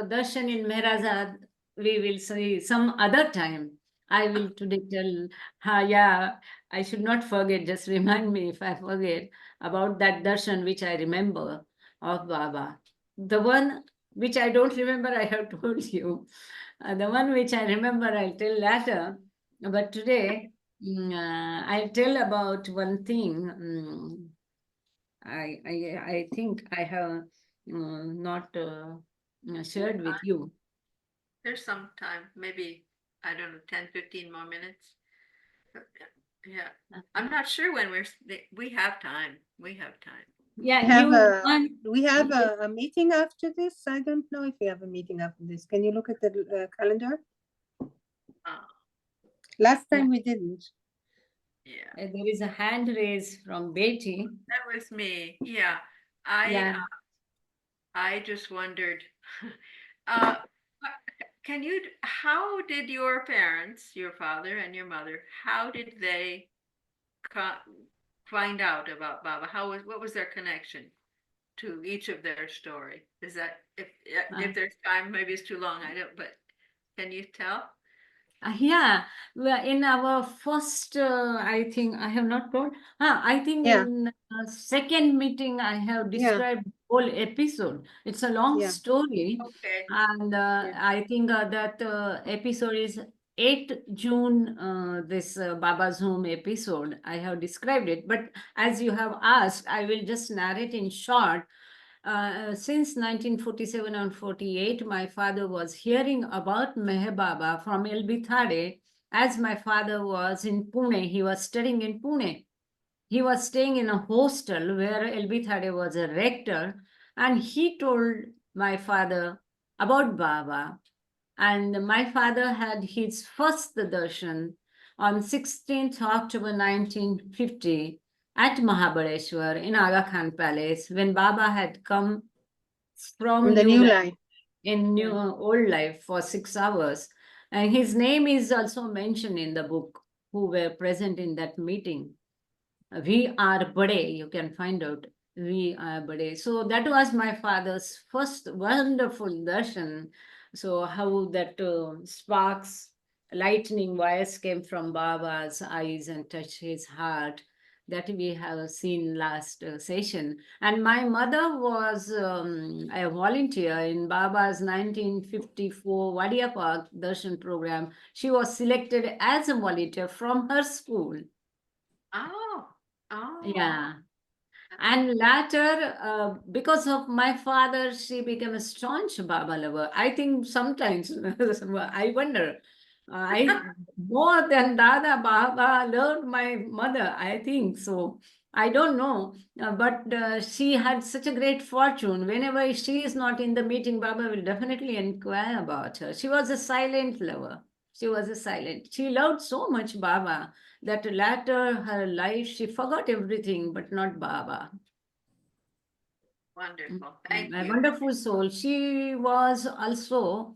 darshan in Meherazad, we will see some other time. I will today tell, yeah, I should not forget, just remind me if I forget about that darshan which I remember of Baba. The one which I don't remember, I have told you. The one which I remember, I'll tell later. But today, I'll tell about one thing. I think I have not shared with you. There's some time, maybe, I don't know, 10, 15 more minutes. Yeah, I'm not sure when we have time. We have time. Yeah, we have a meeting after this. I don't know if we have a meeting after this. Can you look at the calendar? Last time we didn't. Yeah. There is a hand raised from Betty. That was me. Yeah. I just wondered, how did your parents, your father and your mother, how did they find out about Baba? What was their connection to each of their story? Is that, if there's time, maybe it's too long, I don't, but can you tell? Yeah, well, in our first, I think I have not told. I think in second meeting I have described whole episode. It's a long story, and I think that episode is 8 June. This Baba's Home episode I have described it, but as you have asked, I will just narrate in short. Since 1947 and 48, my father was hearing about Meher Baba from L.B. Thade. As my father was in Pune, he was studying in Pune. He was staying in a hostel where L.B. Thade was a rector, and he told my father about Baba. And my father had his first darshan on 16th October 1950 at Mahabaleshwar in Aga Khan Palace when Baba had come from the new life in new old life for 6 hours. And his name is also mentioned in the book who were present in that meeting. We are Bade, you can find out. We are Bade. So that was my father's first wonderful darshan. So how that sparks, lightning wires came from Baba's eyes and touched his heart, that we have seen last session. And my mother was a volunteer in Baba's 1954 Wadia Park Darshan program. She was selected as a volunteer from her school. Oh. Yeah. And later, because of my father, she became a staunch Baba lover. I think sometimes I wonder, I more than Dada Baba loved my mother. I think so. I don't know, but she had such a great fortune. Whenever she is not in the meeting, Baba will definitely inquire about her. She was a silent lover. She was a silent. She loved so much Baba that later her life she forgot everything but not Baba. Wonderful. Thank you. A wonderful soul. She was also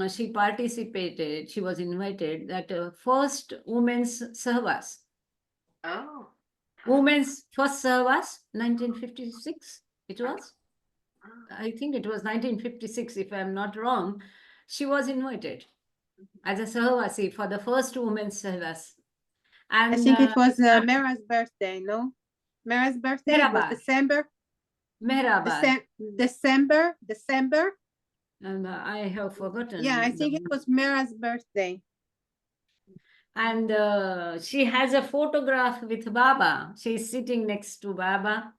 she participated, she was invited that first women's Sahvas. Oh. Women's first Sahvas, 1956, it was. Oh. I think it was 1956, if I'm not wrong. She was invited as a Sahvasi for the first women's Sahvas. And I think it was Mera's birthday, no? Mera's birthday was December. Meherabad. December. And I have forgotten. Yeah, I think it was Mera's birthday. And she has a photograph with Baba. She's sitting next to Baba.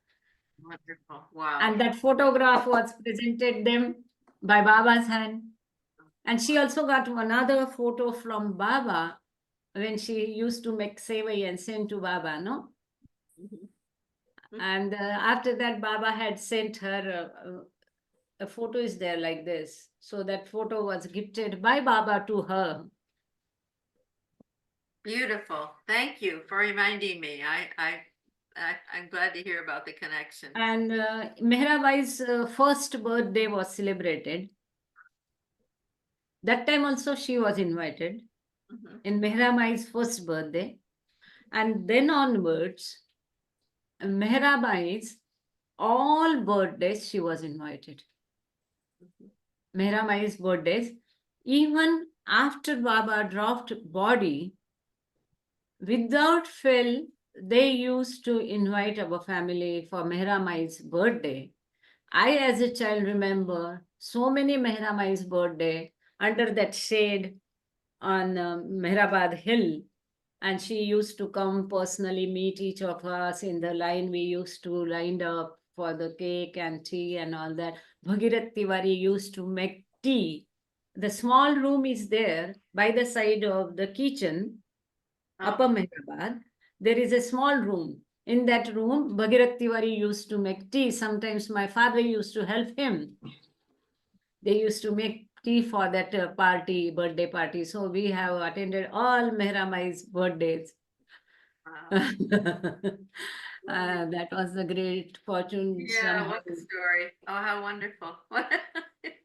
Wonderful. Wow. And that photograph was presented them by Baba's hand. And she also got another photo from Baba when she used to make sevai and send to Baba, no? And after that, Baba had sent her a photo is there like this. So that photo was gifted by Baba to her. Beautiful. Thank you for reminding me. I'm glad to hear about the connection. And Meherabai's first birthday was celebrated. That time also she was invited in Meherabai's first birthday. And then onwards, Meherabai's all birthdays she was invited. Meherabai's birthdays, even after Baba dropped body, without fail, they used to invite our family for Meherabai's birthday. I, as a child, remember so many Meherabai's birthday under that shade on Meherabad Hill. And she used to come personally meet each of us in the line. We used to line up for the cake and tea and all that. Bhagirat Tiwari used to make tea. The small room is there by the side of the kitchen, Upper Meherabad. There is a small room. In that room, Bhagirat Tiwari used to make tea. Sometimes my father used to help him. They used to make tea for that birthday party. So we have attended all Meherabai's birthdays. That was a great fortune. Yeah, what a story. Oh, how wonderful.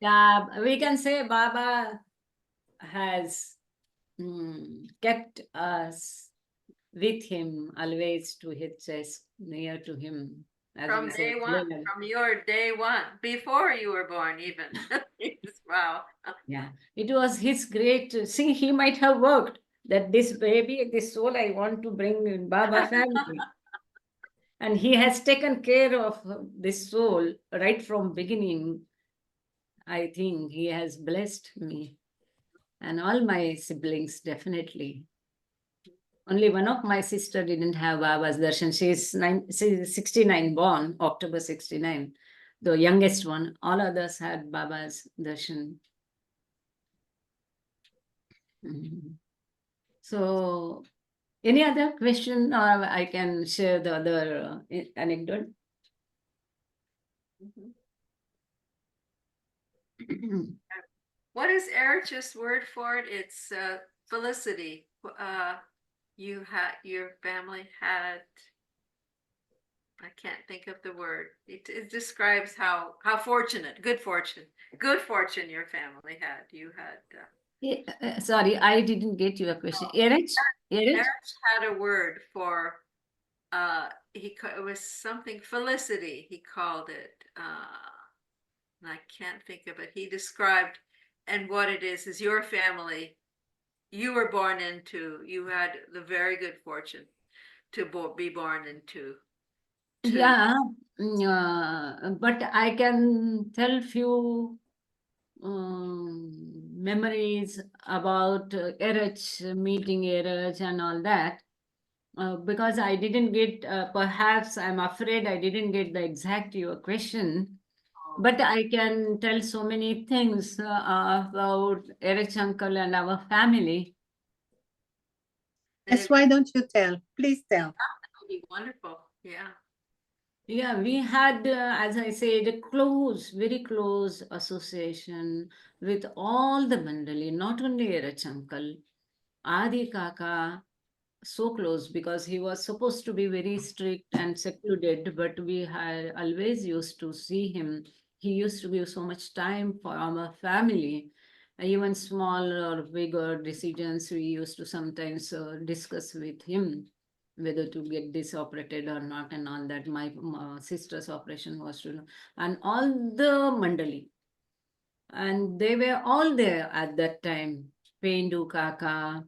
Yeah, we can say Baba has kept us with him, always to his chest, near to him. From day one, from your day one, before you were born even. Wow. Yeah, it was his great, see, he might have worked that this baby, this soul I want to bring in Baba family. And he has taken care of this soul right from beginning. I think he has blessed me and all my siblings, definitely. Only one of my sister didn't have Baba's darshan. She's 69 born, October 69. The youngest one. All others had Baba's darshan. So, any other question, or I can share the other anecdote? What is Erich's word for it? It's felicity. Your family had, I can't think of the word. It describes how fortunate, good fortune your family had. You had. Sorry, I didn't get your question. Erich had a word for. It was something felicity. He called it. And I can't think of it. He described, and what it is your family. You were born into. You had the very good fortune to be born into. Yeah, but I can tell few memories about Erich, meeting Erich and all that. Because I didn't get, perhaps I'm afraid I didn't get the exact your question. But I can tell so many things about Erich uncle and our family. Yes, why don't you tell? Please tell. That would be wonderful. Yeah. Yeah, we had, as I said, a close, very close association with all the Mandali, not only Erich uncle, Adi Kaka, so close because he was supposed to be very strict and secluded, but we had always used to see him. He used to give so much time for our family. Even small or bigger decisions, we used to sometimes discuss with him whether to get this operated or not, and all that. My sister's operation was to, and all the mandali, and they were all there at that time. Pendu Kaka,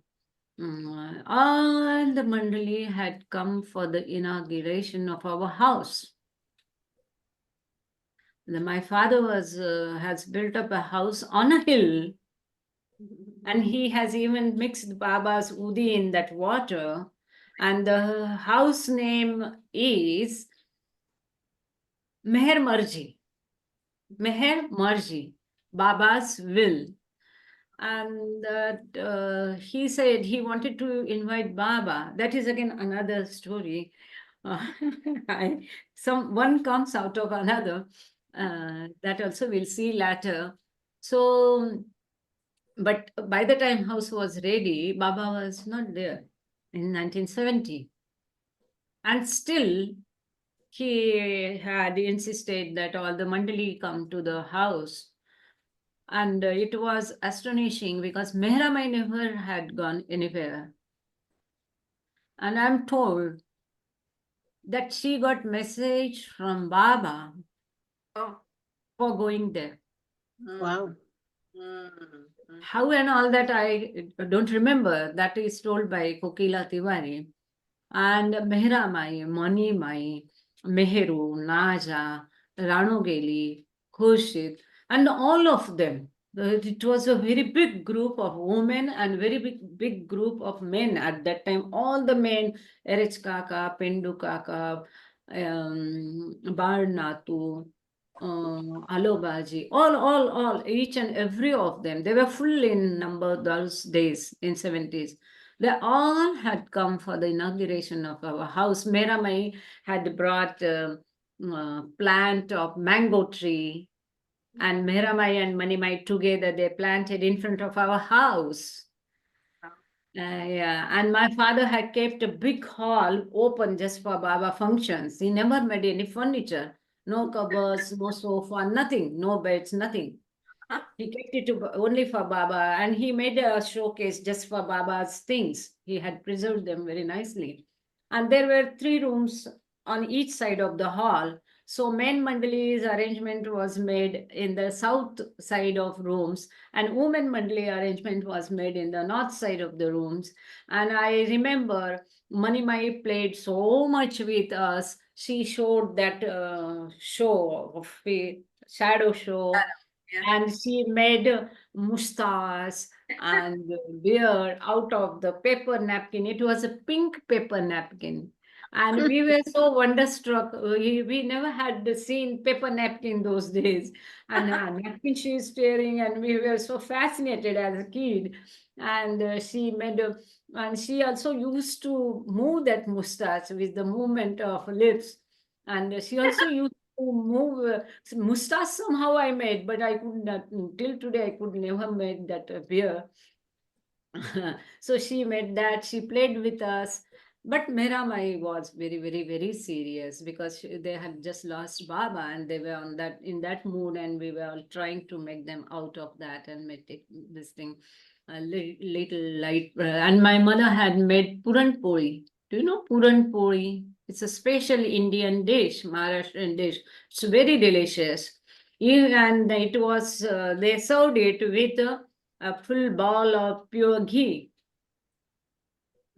all the mandali had come for the inauguration of our house. My father has built up a house on a hill, and he has even mixed Baba's udi in that water. And the house name is Meherkrupa Baba's will. And he said he wanted to invite Baba. That is again another story. One comes out of another. That also we'll see later. So, but by the time house was ready, Baba was not there in 1970. And still, he had insisted that all the mandali come to the house. And it was astonishing because Mehramai never had gone anywhere. And I'm told that she got message from Baba for going there. Wow. How and all that I don't remember. That is told by Kokila Tiwari. And Mehramai, Manimai, Meheru, Naja, Ranogeli, Khurshid, and all of them. It was a very big group of women and very big group of men at that time. All the men, Erich Kaka, Pendu Kaka, Barnatu, Alobaji, all, each and every of them. They were full in number those days in 70s. They all had come for the inauguration of our house. Meramai had brought a plant of mango tree, and Meramai and Manimai together, they planted in front of our house. Yeah, and my father had kept a big hall open just for Baba functions. He never made any furniture, no cupboards, no sofa, nothing, no beds, nothing. He kept it only for Baba, and he made a showcase just for Baba's things. He had preserved them very nicely. And there were 3 rooms on each side of the hall. So main mandali's arrangement was made in the south side of rooms, and women mandali arrangement was made in the north side of the rooms. And I remember Manimai played so much with us. She showed that show of shadow show, and she made mustache and beard out of the paper napkin. It was a pink paper napkin. And we were so wonderstruck. We never had seen paper napkin those days. And napkin she is staring, and we were so fascinated as a kid. And and she also used to move that mustache with the movement of lips. And she also used to move mustache somehow I made, but I could not, till today I could never make that appear. So she made that, she played with us. But Meramai was very serious because they had just lost Baba, and they were on that in that mood, and we were all trying to make them out of that and make it, this thing a little light. And my mother had made puran poli. Do you know puran poli? It's a special Indian dish, Maharashtrian dish. It's very delicious. And it was, they served it with a full bowl of pure ghee.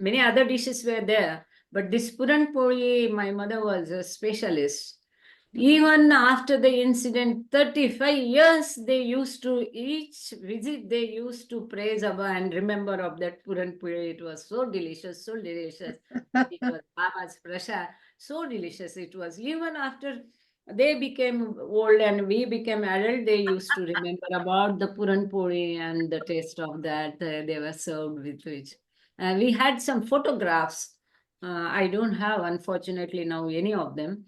Many other dishes were there, but this puran poli, my mother was a specialist. Even after the incident, 35 years, they used to each visit, they used to praise Abba and remember of that Puran Puri. It was so delicious, so delicious. It was Baba's prasad, so delicious it was. Even after they became old and we became adult, they used to remember about the Puran Puri and the taste of that they were served with which. We had some photographs. I don't have, unfortunately, now any of them.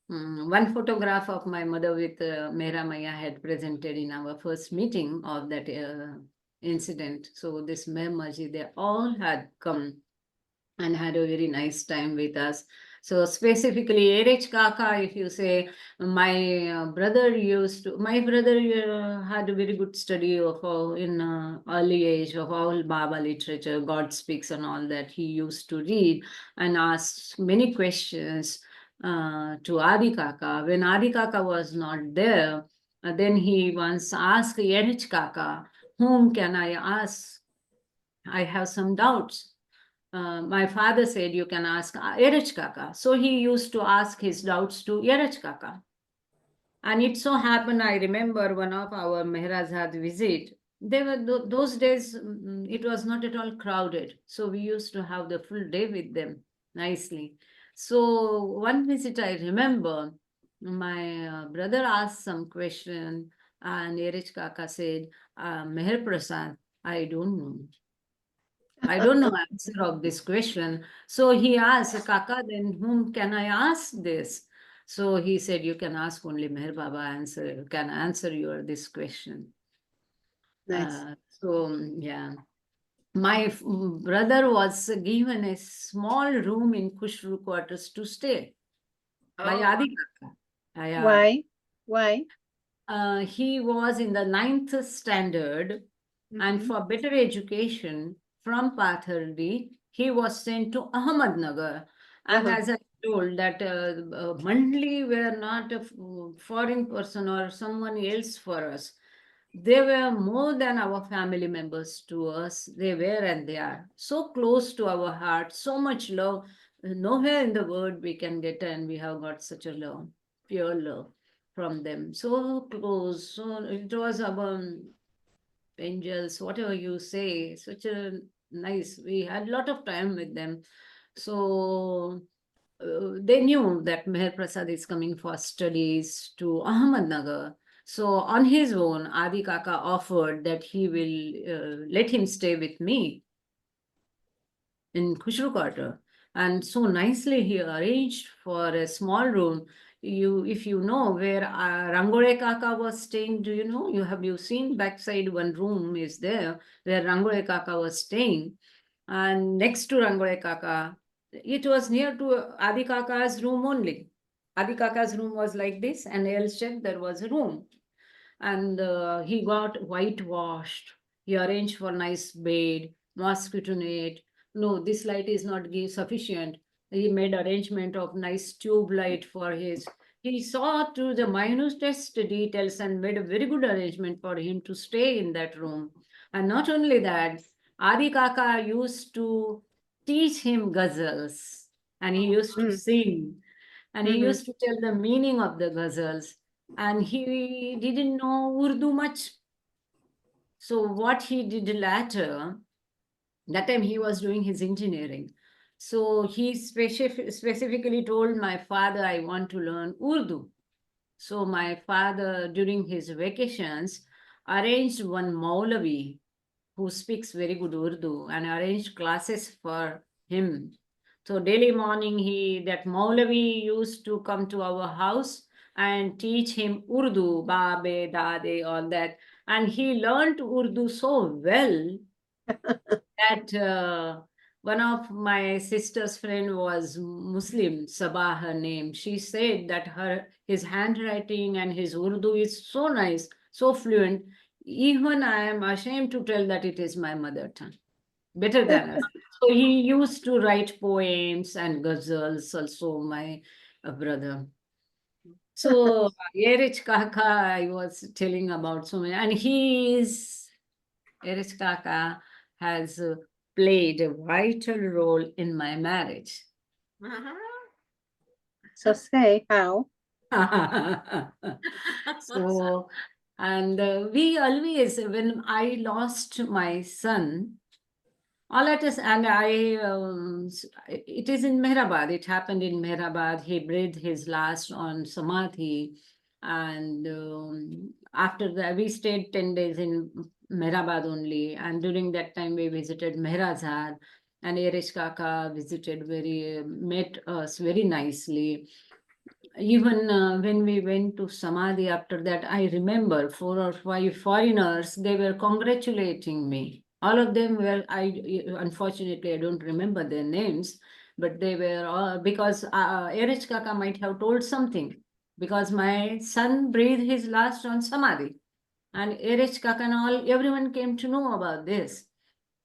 One photograph of my mother with Mehra Maya had presented in our first meeting of that incident. So this Mehmaji, they all had come and had a very nice time with us. So specifically, Erich Kaka, if you say, my brother had a very good study of in early age of all Baba literature, God Speaks and all that. He used to read and ask many questions to Adi Kaka. When Adi Kaka was not there, then he once asked Erich Kaka, whom can I ask? I have some doubts. My father said, you can ask Erich Kaka. So he used to ask his doubts to Erich Kaka. And it so happened, I remember one of our Meherkrupa visit, they were those days, it was not at all crowded. So we used to have the full day with them nicely. So one visit I remember, my brother asked some question and Erich Kaka said, Meher Prasad, I don't know. I don't know answer of this question. So he asked, Kaka, then whom can I ask this? So he said, you can ask only Meher Baba can answer your this question. Nice. Yeah. My brother was given a small room in Kushru quarters to stay by Adi Kaka. Why? Why? He was in the 9th standard, and for better education from Pathardi, he was sent to Ahmednagar. And as I told that Mandli were not a foreign person or someone else for us. They were more than our family members to us. They were and they are so close to our heart, so much love. Nowhere in the world we can get, and we have got such a love, pure love from them. So close. So it was our angels, whatever you say, such a nice. We had a lot of time with them. So they knew that Meher Prasad is coming for studies to Ahmednagar. So on his own, Adi Kaka offered that he will let him stay with me in Khushru quarter. And so nicely he arranged for a small room. If you know where Rangole Kaka was staying, do you know? Have you seen backside one room is there where Rangole Kaka was staying? And next to Rangole Kaka, it was near to Adi Kaka's room only. Adi Kaka's room was like this, and L-shaped there was a room. And he got whitewashed. He arranged for nice bed, mosquito net. No, this light is not sufficient. He made arrangement of nice tube light for his. He saw to the minutest details and made a very good arrangement for him to stay in that room. And not only that, Adi Kaka used to teach him ghazals, and he used to sing, and he used to tell the meaning of the ghazals, and he didn't know Urdu much. So what he did later, that time he was doing his engineering. So he specifically told my father, I want to learn Urdu. So my father, during his vacations, arranged one Maulavi who speaks very good Urdu and arranged classes for him. So daily morning, that Maulavi used to come to our house and teach him Urdu, Babe, Dade, all that. And he learned Urdu so well that one of my sister's friend was Muslim, Sabah her name. She said that his handwriting and his Urdu is so nice, so fluent. Even I am ashamed to tell that it is my mother tongue, better than us. So he used to write poems and ghazals also, my brother. So Erich Kaka, I was telling about so many, and Erich Kaka has played a vital role in my marriage. So say how? So, and we always, when I lost my son, all that is, and it is in Meherabad. It happened in Meherabad. He breathed his last on Samadhi. And after that, we stayed 10 days in Meherabad only. And during that time, we visited Meherazad. And Erich Kaka met us very nicely. Even when we went to Samadhi after that, I remember 4 or 5 foreigners, they were congratulating me. All of them were, unfortunately, I don't remember their names, but they were all, because Erich Kaka might have told something, because my son breathed his last on Samadhi, and Erich Kaka and all, everyone came to know about this.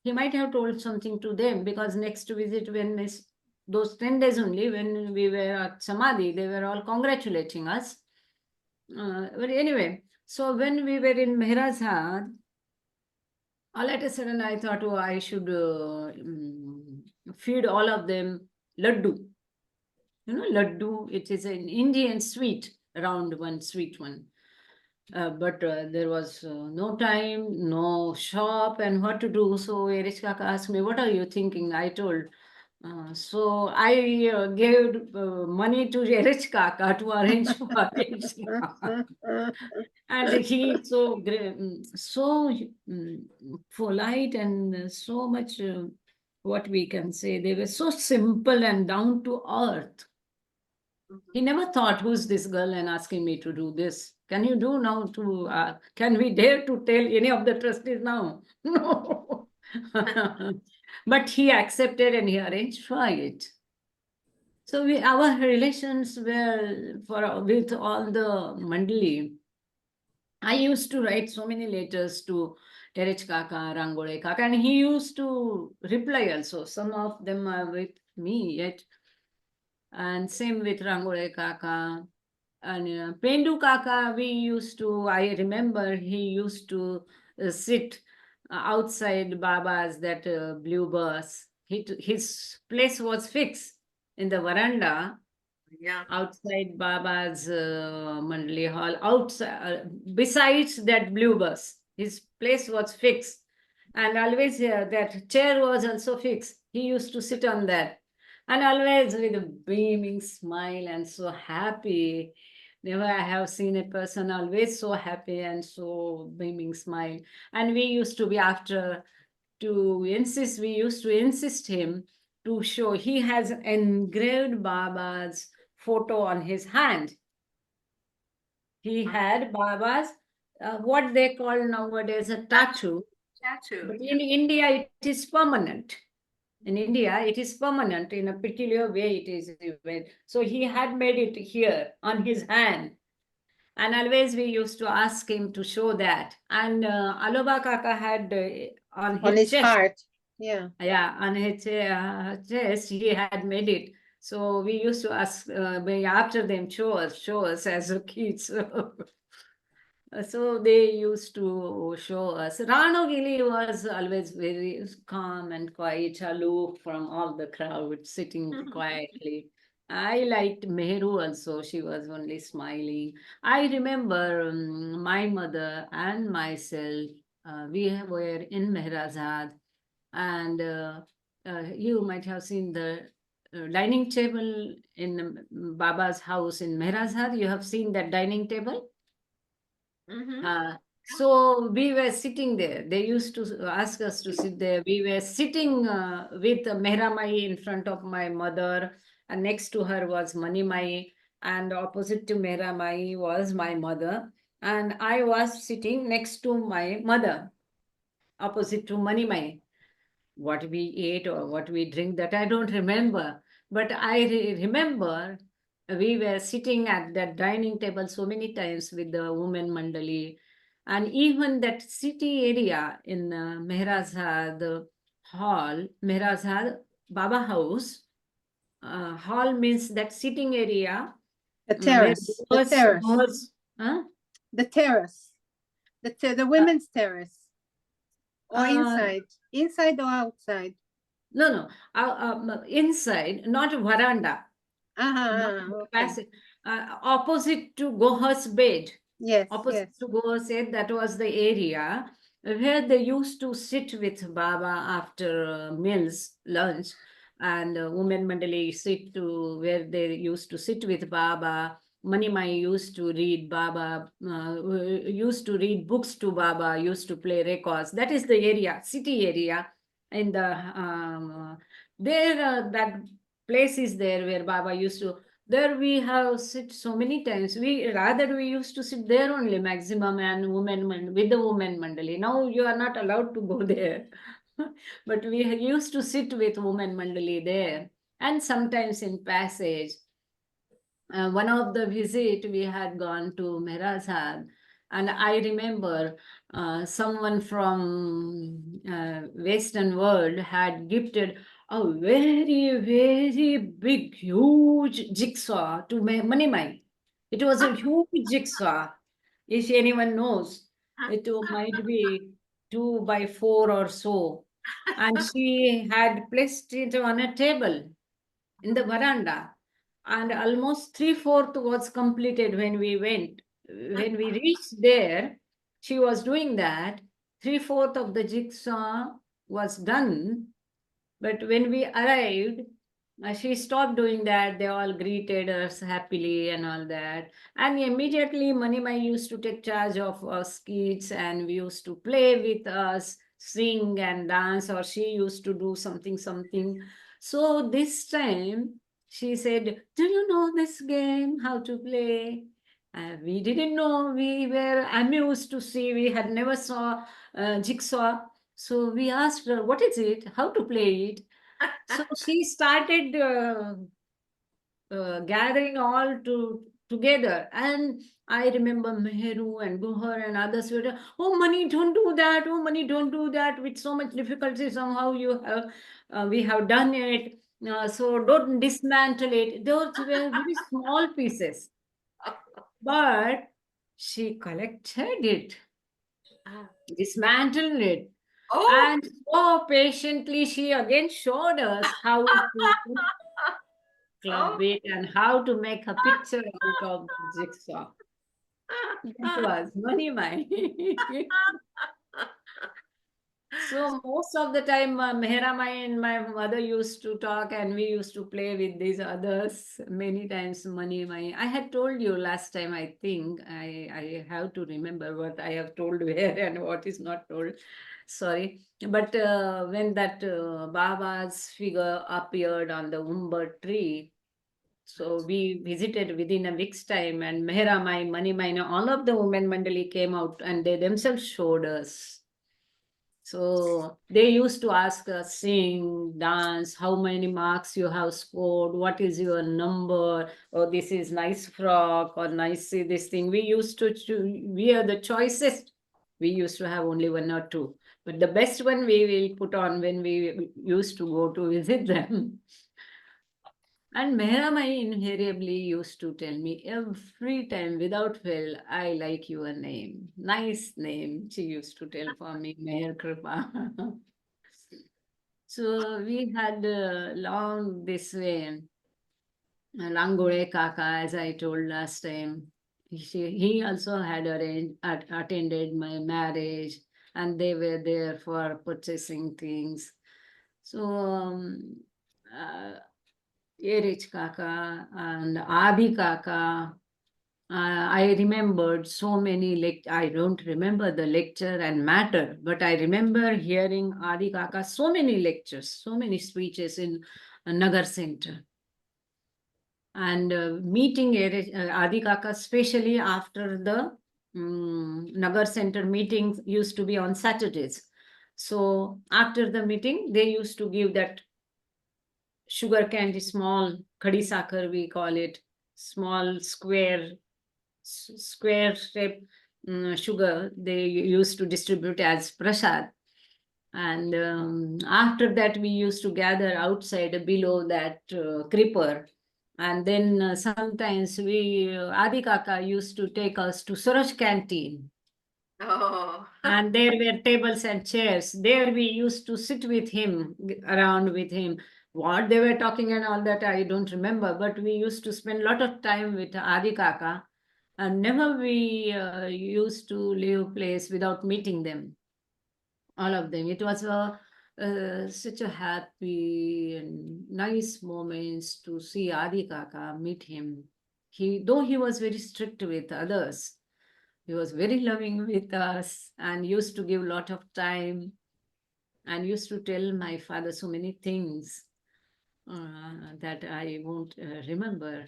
He might have told something to them, because next visit, when those 10 days only, when we were at Samadhi, they were all congratulating us. But anyway, so when we were in Meherkrupa, all at a sudden I thought, oh, I should feed all of them laddu. You know, laddu, it is an Indian sweet, round one, sweet one. But there was no time, no shop, and what to do. So Erich Kaka asked me, what are you thinking? I told. So I gave money to Erich Kaka to arrange for it. And he so polite, and so much, what we can say, they were so simple and down to earth. He never thought, who's this girl and asking me to do this? Can you do now can we dare to tell any of the trustees now? No. But he accepted and he arranged for it. So our relations were with all the Mandali. I used to write so many letters to Erich Kaka, Rangole Kaka, and he used to reply also. Some of them are with me yet. And same with Rangole Kaka. And Pendu Kaka, I remember he used to sit outside Baba's, that blue bus. His place was fixed in the veranda. Yeah. Outside Baba's Mandali hall, outside, besides that blue bus, his place was fixed. And always that chair was also fixed. He used to sit on that. And always with a beaming smile and so happy. Never I have seen a person always so happy and so beaming smile. And we used to be we used to insist him to show. He has engraved Baba's photo on his hand. He had Baba's, what they call nowadays a tattoo. But in India, it is permanent. In India, it is permanent. In a peculiar way, it is. So he had made it here on his hand. And always we used to ask him to show that. And Aloba Kaka had on his chest. Heart. Yeah. Yeah, on his chest, he had made it. So we used to ask after them, show us as a kids. So they used to show us. Rano Gili was always very calm and quiet, aloof from all the crowd, sitting quietly. I liked Meheru also. She was only smiling. I remember my mother and myself, we were in Meherazad, and you might have seen the dining table in Baba's house in Meherazad. You have seen that dining table? So we were sitting there. They used to ask us to sit there. We were sitting with Mehramai in front of my mother, and next to her was Manimai, and opposite to Mehramai was my mother, and I was sitting next to my mother, opposite to Manimai. What we ate or what we drink, that I don't remember, but I remember we were sitting at that dining table so many times with the women mandali, and even that city area in Meherazad hall, Meherazad Baba house. Hall means that sitting area. The terrace. The terrace. Huh? The terrace. The women's terrace. Or inside or outside? No. Inside, not veranda. Okay. Opposite to Goha's bed. Yes. Opposite to Goha's bed, that was the area where they used to sit with Baba after meals, lunch, and women mandali sit to where they used to sit with Baba. Manimai used to read Baba, used to read books to Baba, used to play records. That is the area, city area. In the that place is there where Baba used to. There we have sit so many times. We used to sit there only maximum, and with the women mandali. Now you are not allowed to go there. But we used to sit with women mandali there. And sometimes in passage, one of the visit we had gone to Meherkrupa, and I remember someone from Western world had gifted a very, very big, huge jigsaw to Manimai. It was a huge jigsaw. If anyone knows, it might be 2 by 4 or so. And she had placed it on a table in the veranda, and almost three-fourth was completed when we went. When we reached there, she was doing that. Three-fourth of the jigsaw was done, but when we arrived, she stopped doing that. They all greeted us happily and all that. And immediately, Manimai used to take charge of us kids, and we used to play with us, sing and dance, or she used to do something, something. So this time, she said, "Do you know this game? How to play?" We didn't know. We were amused to see. We had never saw jigsaw. So we asked her, "What is it? How to play it?" So she started gathering all together, and I remember Meheru and Guhar and others were, "Oh, Mani, don't do that! Oh, Mani, don't do that! With so much difficulty, somehow you have, we have done it. So don't dismantle it." Those were very small pieces, but she collected it, dismantled it, and so patiently she again showed us how to club it and how to make a picture out of the jigsaw. That was money mine. So most of the time, Meheramai and my mother used to talk, and we used to play with these others many times. Money, my I had told you last time. I think I have to remember what I have told where and what is not told. Sorry, but when that Baba's figure appeared on the umber tree, so we visited within a week's time, and Meheramai, Mani Maina, all of the women mandali came out, and they themselves showed us. So they used to ask us, sing, dance, how many marks you have scored, what is your number, or this is nice frock, or nice this thing. We used to wear the choicest. We used to have only one or two, but the best one we will put on when we used to go to visit them. And Meheramai invariably used to tell me every time without fail, "I like your name. Nice name," she used to tell for me, Meherkrupa. So we had long this way. Langore Kaka, as I told last time, he also had attended my marriage, and they were there for purchasing things. So uh, Erich Kaka and Adi Kaka. I remembered so many I don't remember the lecture and matter, but I remember hearing Adi Kaka so many lectures, so many speeches in Nagar Center. And meeting Adi Kaka, especially after the Nagar Center meetings used to be on Saturdays. So after the meeting, they used to give that sugar candy, small khadi sakar, we call it, small square shape sugar they used to distribute as prasad. And after that, we used to gather outside below that creeper. And then sometimes Adi Kaka used to take us to Suraj canteen. Oh. And there were tables and chairs. There we used to sit with him, around with him. What they were talking and all that, I don't remember. But we used to spend a lot of time with Adi Kaka. And never we used to leave place without meeting them, all of them. It was such a happy and nice moments to see Adi Kaka, meet him. Though he was very strict with others, he was very loving with us and used to give a lot of time and used to tell my father so many things that I won't remember.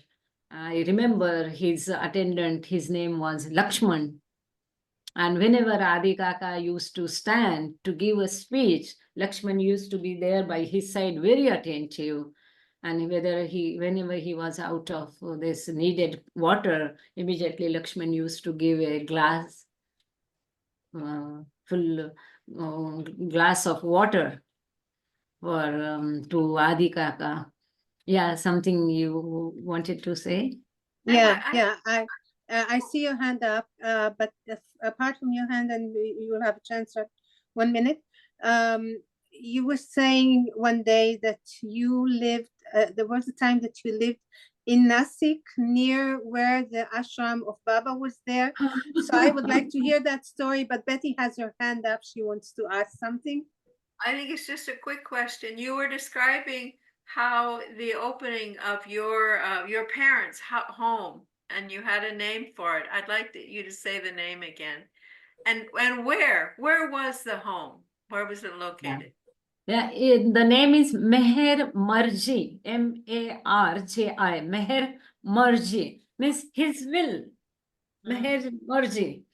I remember his attendant, his name was Lakshman. And whenever Adi Kaka used to stand to give a speech, Lakshman used to be there by his side, very attentive. And whenever he was out of this needed water, immediately Lakshman used to give a glass, full glass of water for to Adi Kaka. Yeah, something you wanted to say? Yeah, I see your hand up, but apart from your hand, and you will have a chance at 1 minute. You were saying one day that you lived, there was a time that you lived in Nasik, near where the ashram of Baba was there. So I would like to hear that story, but Betty has her hand up. She wants to ask something. I think it's just a quick question. You were describing how the opening of your parents' home, and you had a name for it. I'd like you to say the name again. And where was the home? Where was it located? Yeah, the name is Meher Marji, Marji. Meher Marji means his will. Meher Marji.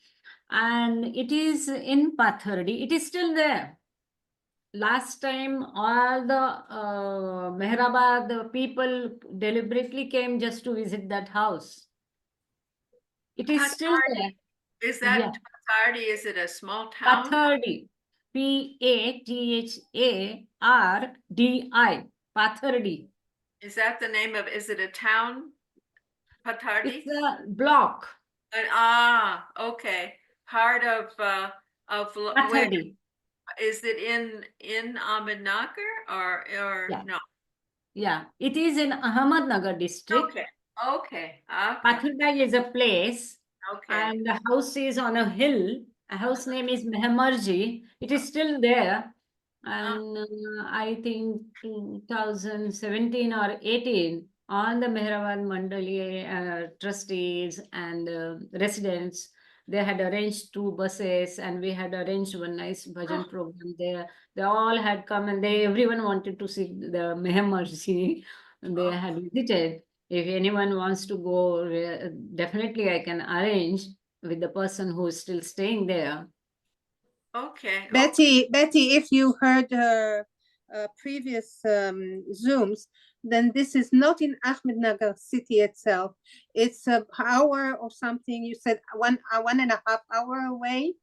And it is in Pathardi. It is still there. Last time, all the Meherabad people deliberately came just to visit that house. It is still there. Is that Pathardi? Is it a small town? Pathardi. Pathardi. Pathardi. Is that the name of, is it a town? Pathardi? It's a block. Okay. Part of Pathardi. Is it in Ahmednagar or no? Yeah, it is in Ahmednagar district. Okay. Pathardi is a place. Okay. And the house is on a hill. A house name is Mehemarji. It is still there. And I think 2017 or 18, all the Meherabad Mandali trustees and residents, they had arranged 2 buses, and we had arranged one nice bhajan program there. They all had come, and everyone wanted to see the Mehemarji. They had visited. If anyone wants to go, definitely I can arrange with the person who is still staying there. Okay. Betty, if you heard her previous Zooms, then this is not in Ahmednagar city itself. It's an hour or something. You said 1.5 hour away.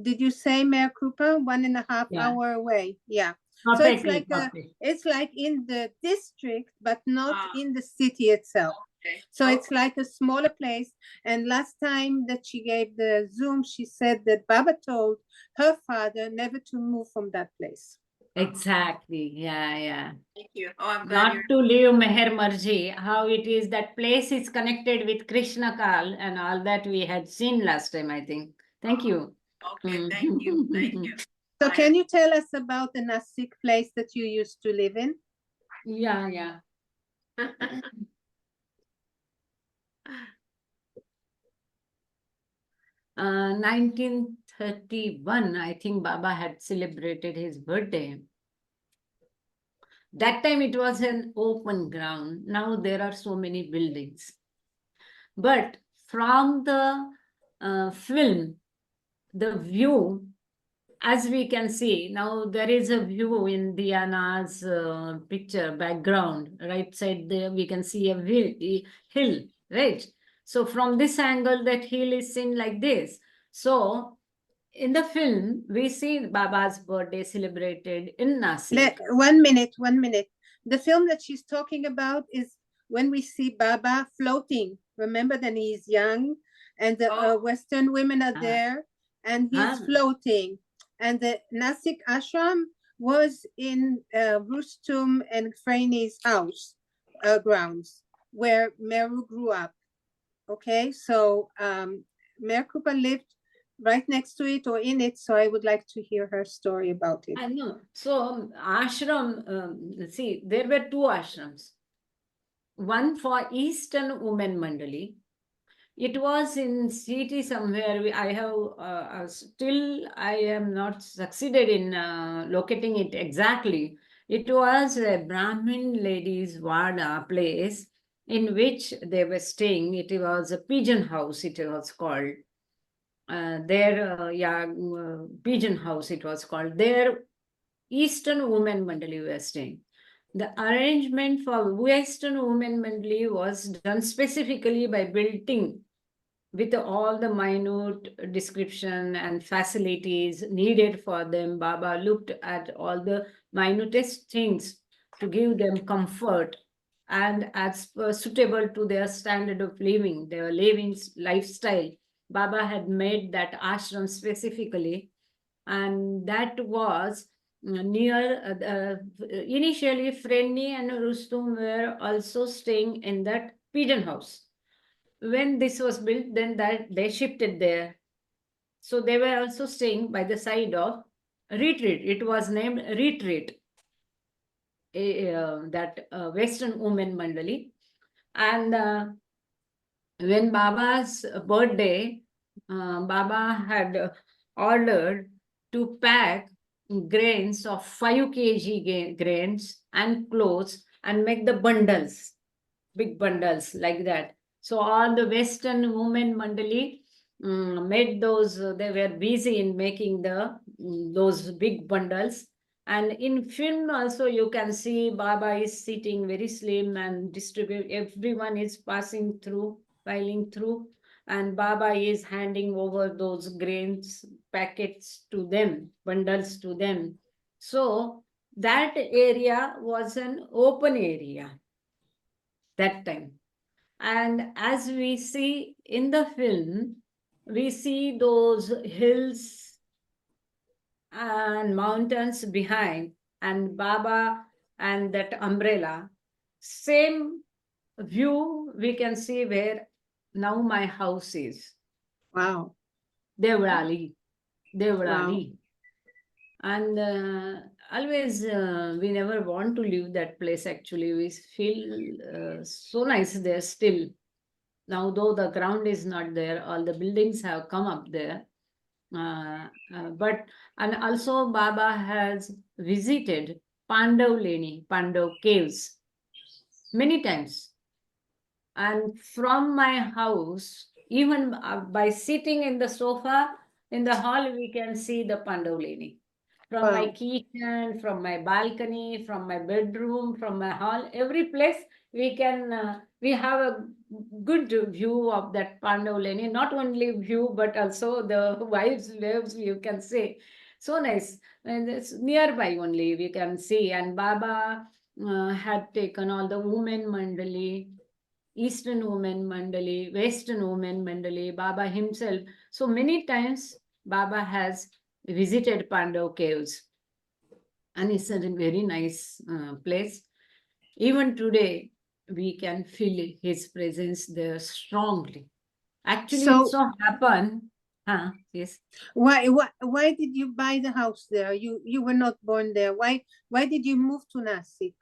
Did you say, Meherkrupa? 1.5 hour away. Yeah. So it's like in the district, but not in the city itself. Okay. So it's like a smaller place. And last time that she gave the Zoom, she said that Baba told her father never to move from that place. Exactly. Yeah. Thank you. I'm glad not to leave Meher Marji. How it is that place is connected with Krishna Kal and all that we had seen last time, I think. Thank you. Okay, thank you. So can you tell us about the Nasik place that you used to live in? Yeah. 1931, I think Baba had celebrated his birthday. That time it was an open ground. Now there are so many buildings. But from the film, the view, as we can see, now there is a view in Diana's picture background. Right side there, we can see a hill, right? So from this angle, that hill is seen like this. So in the film, we see Baba's birthday celebrated in Nasik. 1 minute. The film that she's talking about is when we see Baba floating. Remember that he's young and the Western women are there and he's floating. And the Nasik ashram was in Rustum and Fraine's house grounds where Meru grew up. Okay, so Meherkrupa lived right next to it or in it, so I would like to hear her story about it. I know. So ashram, see, there were 2 ashrams. One for Eastern Women Mandali. It was in city somewhere. I am not succeeded in locating it exactly. It was a Brahmin ladies' Vada place in which they were staying. It was a pigeon house, it was called. Pigeon house it was called. There, Eastern Women Mandali were staying. The arrangement for Western Women Mandali was done specifically by building with all the minute description and facilities needed for them. Baba looked at all the minutest things to give them comfort and as suitable to their standard of living, their living lifestyle. Baba had made that ashram specifically, and that was near initially Frenny and Rustum were also staying in that pigeon house. When this was built, then that they shifted there. So they were also staying by the side of retreat. It was named retreat, that Western Women Mandali. And when Baba's birthday, Baba had ordered to pack grains of 5 kg grains and clothes and make the bundles, big bundles like that. So all the Western Women Mandali made those, they were busy in making those big bundles. And in film also you can see Baba is sitting very slim and distribute, everyone is passing through, filing through, and Baba is handing over those grains packets to them, bundles to them. So that area was an open area that time. And as we see in the film, we see those hills and mountains behind, and Baba and that umbrella. Same view we can see where now my house is. Wow. Devrali. Wow. And always we never want to leave that place. Actually, we feel so nice there still. Now, though the ground is not there, all the buildings have come up there. And also Baba has visited Pandav caves many times. And from my house, even by sitting in the sofa in the hall, we can see the Pandav. From my kitchen, from my balcony, from my bedroom, from my hall, every place we can, we have a good view of that Pandav. Not only view, but also the waves, you can say. So nice. And it's nearby only, we can see. And Baba had taken all the women mandali, Eastern Women Mandali, Western Women Mandali, Baba himself. So many times Baba has visited Pandav caves. And it's a very nice place. Even today, we can feel his presence there strongly. Actually, it so happened. Yes. Why did you buy the house there? You were not born there. Why did you move to Nasik?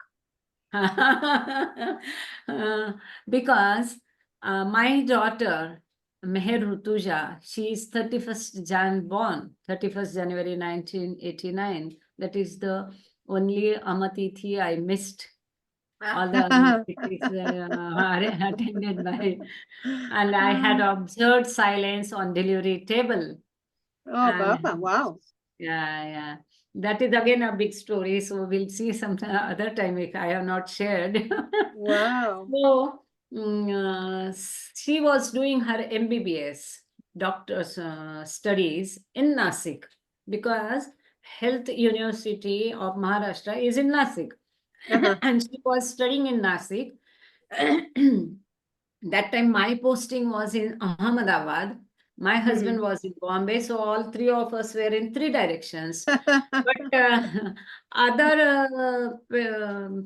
Because my daughter, Meherkrupa, she is 31st born, 31st January 1989. That is the only Amatithi I missed. All the attended by, and I had observed silence on delivery table. Oh, Baba, wow. Yeah. That is again a big story. So we'll see some other time if I have not shared. Wow. So she was doing her MBBS doctor's studies in Nasik because Health University of Maharashtra is in Nasik. And she was studying in Nasik. That time my posting was in Ahmedabad. My husband was in Bombay, so all three of us were in three directions. But other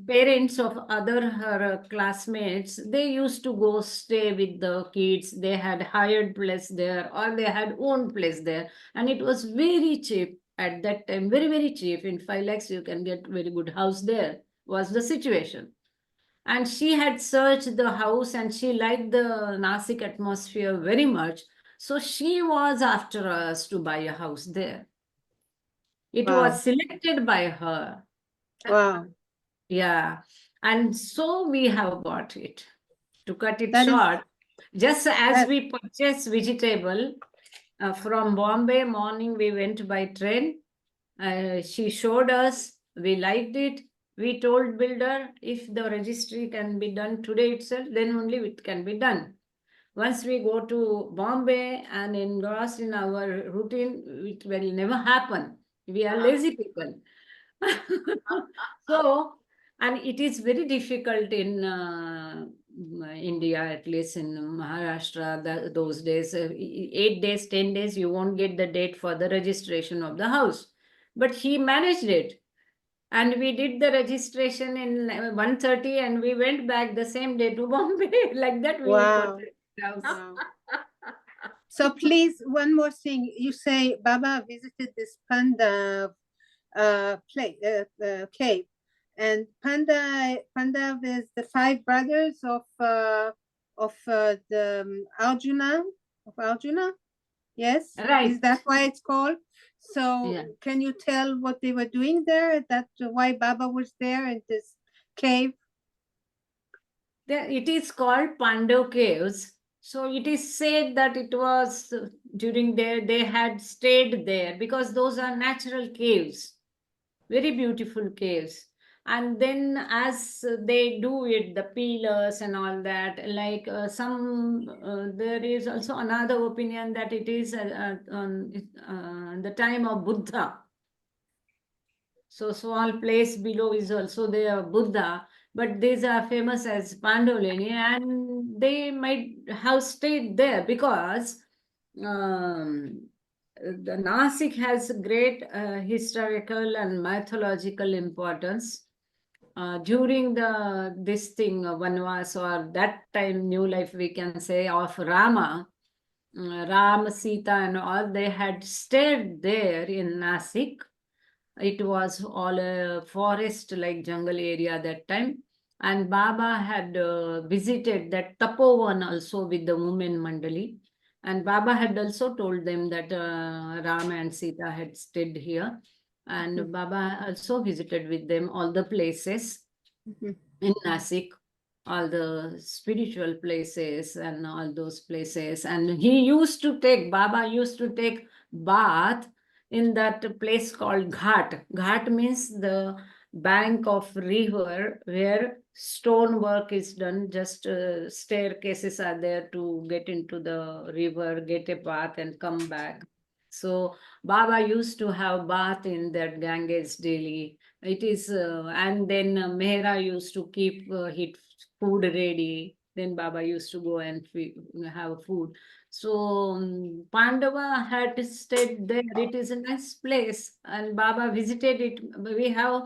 parents of other her classmates, they used to go stay with the kids. They had hired place there or they had own place there. And it was very cheap at that time, very, very cheap. In 5 lakhs, you can get very good house there, was the situation. And she had searched the house and she liked the Nasik atmosphere very much. So she was after us to buy a house there. It was selected by her. Wow. Yeah. And so we have bought it. To cut it short, just as we purchased vegetable from Bombay, morning we went by train. She showed us, we liked it. We told builder, if the registry can be done today itself, then only it can be done. Once we go to Bombay and engrossed in our routine, it will never happen. We are lazy people. So, and it is very difficult in India, at least in Maharashtra, those days, 8 days, 10 days, you won't get the date for the registration of the house. But he managed it. And we did the registration in 1:30 and we went back the same day to Bombay. Like that we got Wow. the house. Wow. So please, one more thing. You say Baba visited this panda cave, and Panda is the 5 brothers of the Arjuna. Yes, Right. is that why it's called? So Yeah. can you tell what they were doing there? That why Baba was there in this cave? It is called Pandav Caves. So it is said that it was during they had stayed there because those are natural caves, very beautiful caves. And then as they do it, the pillars and all that, like there is also another opinion that it is on the time of Buddha. So small place below is also there Buddha, but these are famous as Pandolini, and they might have stayed there because the Nasik has great historical and mythological importance. During this thing Vanvas, or that time new life we can say, of Rama, Ram, Sita and all, they had stayed there in Nasik. It was all a forest like jungle area that time. And Baba had visited that Tapovan also with the women Mandali. And Baba had also told them that Rama and Sita had stayed here. And Baba also visited with them all the places in Nasik, all the spiritual places and all those places. And Baba used to take bath in that place called Ghat. Ghat means the bank of river where stone work is done. Just staircases are there to get into the river, get a bath and come back. So Baba used to have bath in that Ganges daily. It is, and then Mehra used to keep his food ready. Then Baba used to go and have food. So Pandava had stayed there. It is a nice place, and Baba visited it. We have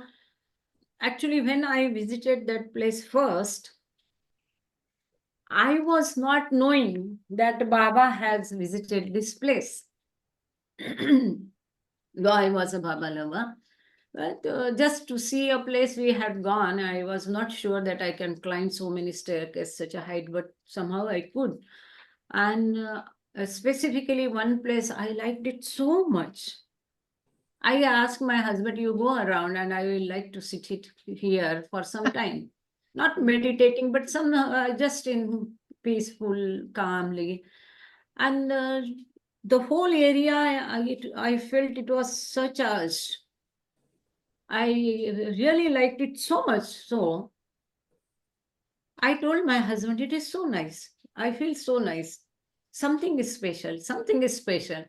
actually, when I visited that place first, I was not knowing that Baba has visited this place. Though I was a Baba lover. But just to see a place we had gone, I was not sure that I can climb so many staircases, such a height, but somehow I could. And specifically one place, I liked it so much. I asked my husband, you go around and I will like to sit here for some time. Not meditating, but some just in peaceful, calmly. And the whole area, I felt it was such a I really liked it so much. So I told my husband, it is so nice. I feel so nice. Something is special. Something is special.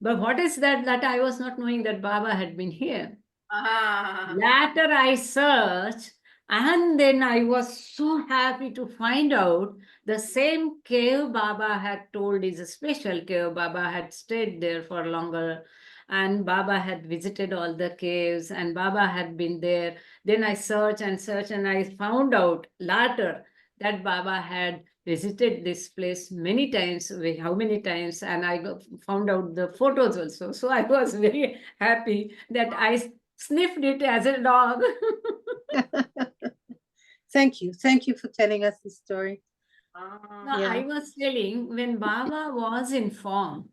But what is that? That I was not knowing that Baba had been here. Later I searched, and then I was so happy to find out the same cave Baba had told is a special cave. Baba had stayed there for longer, and Baba had visited all the caves, and Baba had been there. Then I searched and searched, and I found out later that Baba had visited this place many times. How many times? And I found out the photos also. So I was very happy that I sniffed it as a dog. Thank you. Thank you for telling us the story. No, yeah. I was telling, when Baba was in form,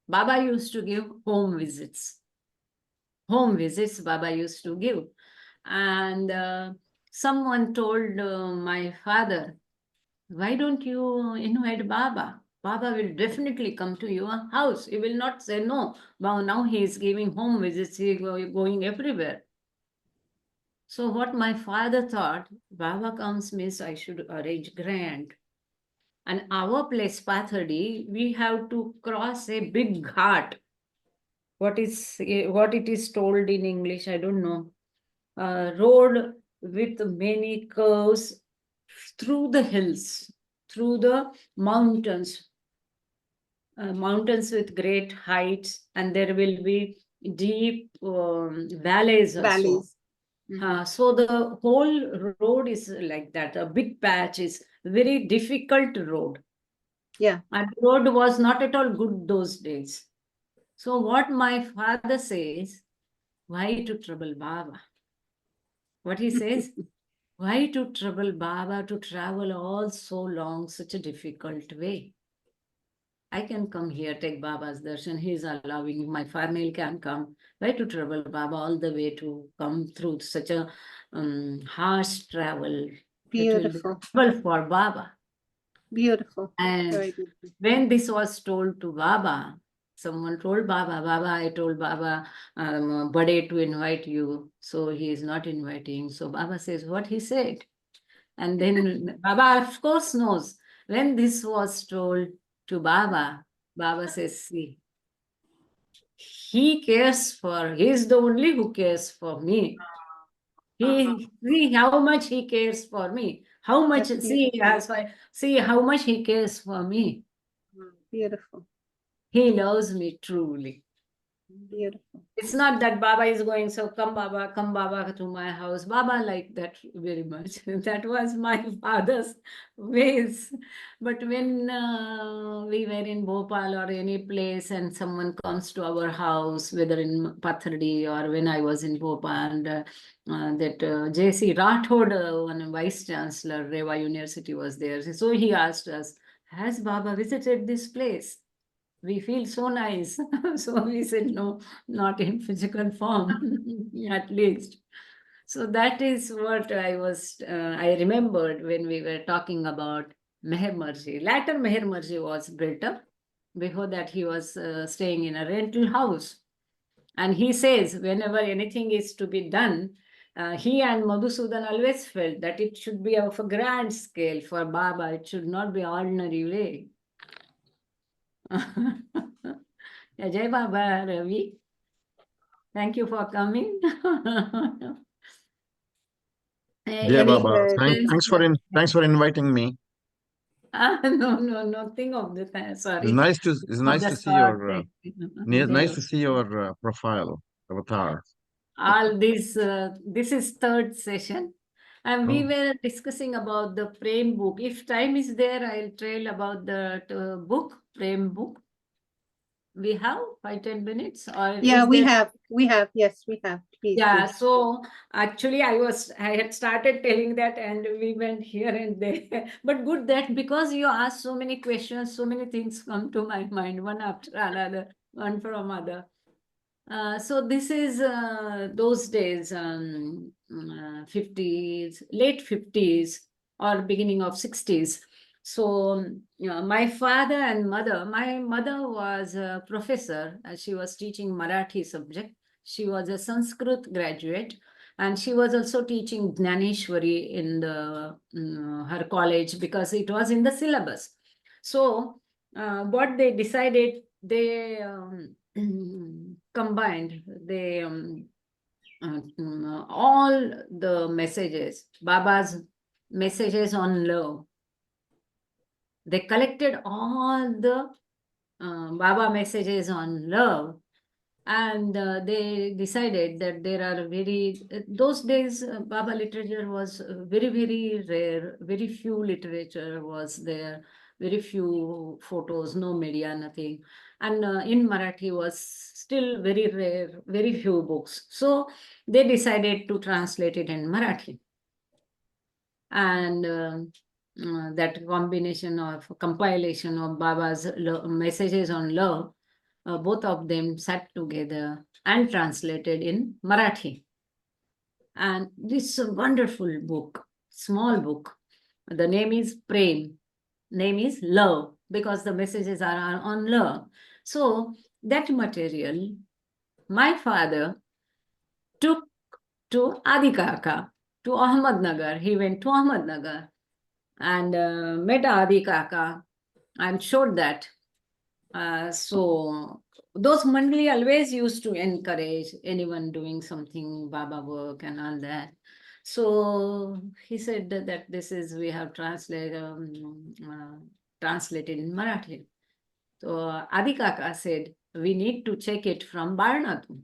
Baba used to give home visits. Home visits Baba used to give. And someone told my father, why don't you invite Baba? Baba will definitely come to your house. He will not say no. Well, now he is giving home visits. He is going everywhere. So what my father thought, Baba comes means I should arrange grand. And our place, Pathadi, we have to cross a big ghat. What it is told in English, I don't know. Road with many curves through the hills, through the mountains, mountains with great heights, and there will be deep valleys also. So the whole road is like that. A big patch is very difficult road. Yeah. And the road was not at all good those days. So what my father says, why to trouble Baba? What he says, why to trouble Baba to travel all so long, such a difficult way? I can come here, take Baba's darshan. He is allowing, my family can come. Why to trouble Baba all the way to come through such a harsh travel? Beautiful. It will be trouble for Baba. Beautiful. And very beautiful. When this was told to Baba, someone told Baba, I told Baba, Bade to invite you. So he is not inviting. So Baba says what he said. And then Baba, of course, knows. When this was told to Baba, Baba says, see, he cares for, he is the only who cares for me. See how much he cares for me. How much, see how much he cares for me. Beautiful. He loves me truly. Beautiful. It's not that Baba is going, so come Baba to my house. Baba liked that very much. That was my father's ways. But when we were in Bhopal or any place and someone comes to our house, whether in Pathardi or when I was in Bhopal, and that J.C. Rathod, one vice chancellor, Rewa University was there. So he asked us, has Baba visited this place? We feel so nice. So we said, no, not in physical form, at least. So that is what I remembered when we were talking about Meherkrupa. Later, Meherkrupa was built up. Before that, he was staying in a rental house. And he says, whenever anything is to be done, he and Madhusudan always felt that it should be of a grand scale for Baba. It should not be ordinary way. Jai Baba, Ravi. Thank you for coming. Jai Baba, thanks for inviting me. No, nothing of the time. Sorry. It's nice to see your profile avatar. All this is third session. And we were discussing about the frame book. If time is there, I'll tell about the book, frame book. We have 5-10 minutes, or yeah, we have. Yes, we have. Please, yeah, please. so actually I had started telling that and we went here and there. But good that because you asked so many questions, so many things come to my mind, one after another, one from other. So this is those days, 50s, late 50s or beginning of 60s. So my father and mother, my mother was a professor. She was teaching Marathi subject. She was a Sanskrit graduate, and she was also teaching Jnaneshwari in her college because it was in the syllabus. So what they decided, they combined all the messages, Baba's messages on love. They collected all the Baba messages on love, and they decided that there are those days Baba literature was very rare. Very few literature was there, very few photos, no media, nothing. And in Marathi was still very rare, very few books. So they decided to translate it in Marathi. And that combination of compilation of Baba's messages on love, both of them sat together and translated in Marathi. And this is a wonderful book, small book. The name is Prem, name is love, because the messages are on love. So that material, my father took to Adi Kaka, to Ahmednagar. He went to Ahmednagar and met Adi Kaka and showed that. So those mandali always used to encourage anyone doing something, Baba work and all that. So he said that this is, we have translated in Marathi. So Adi Kaka said, we need to check it from Barnatu.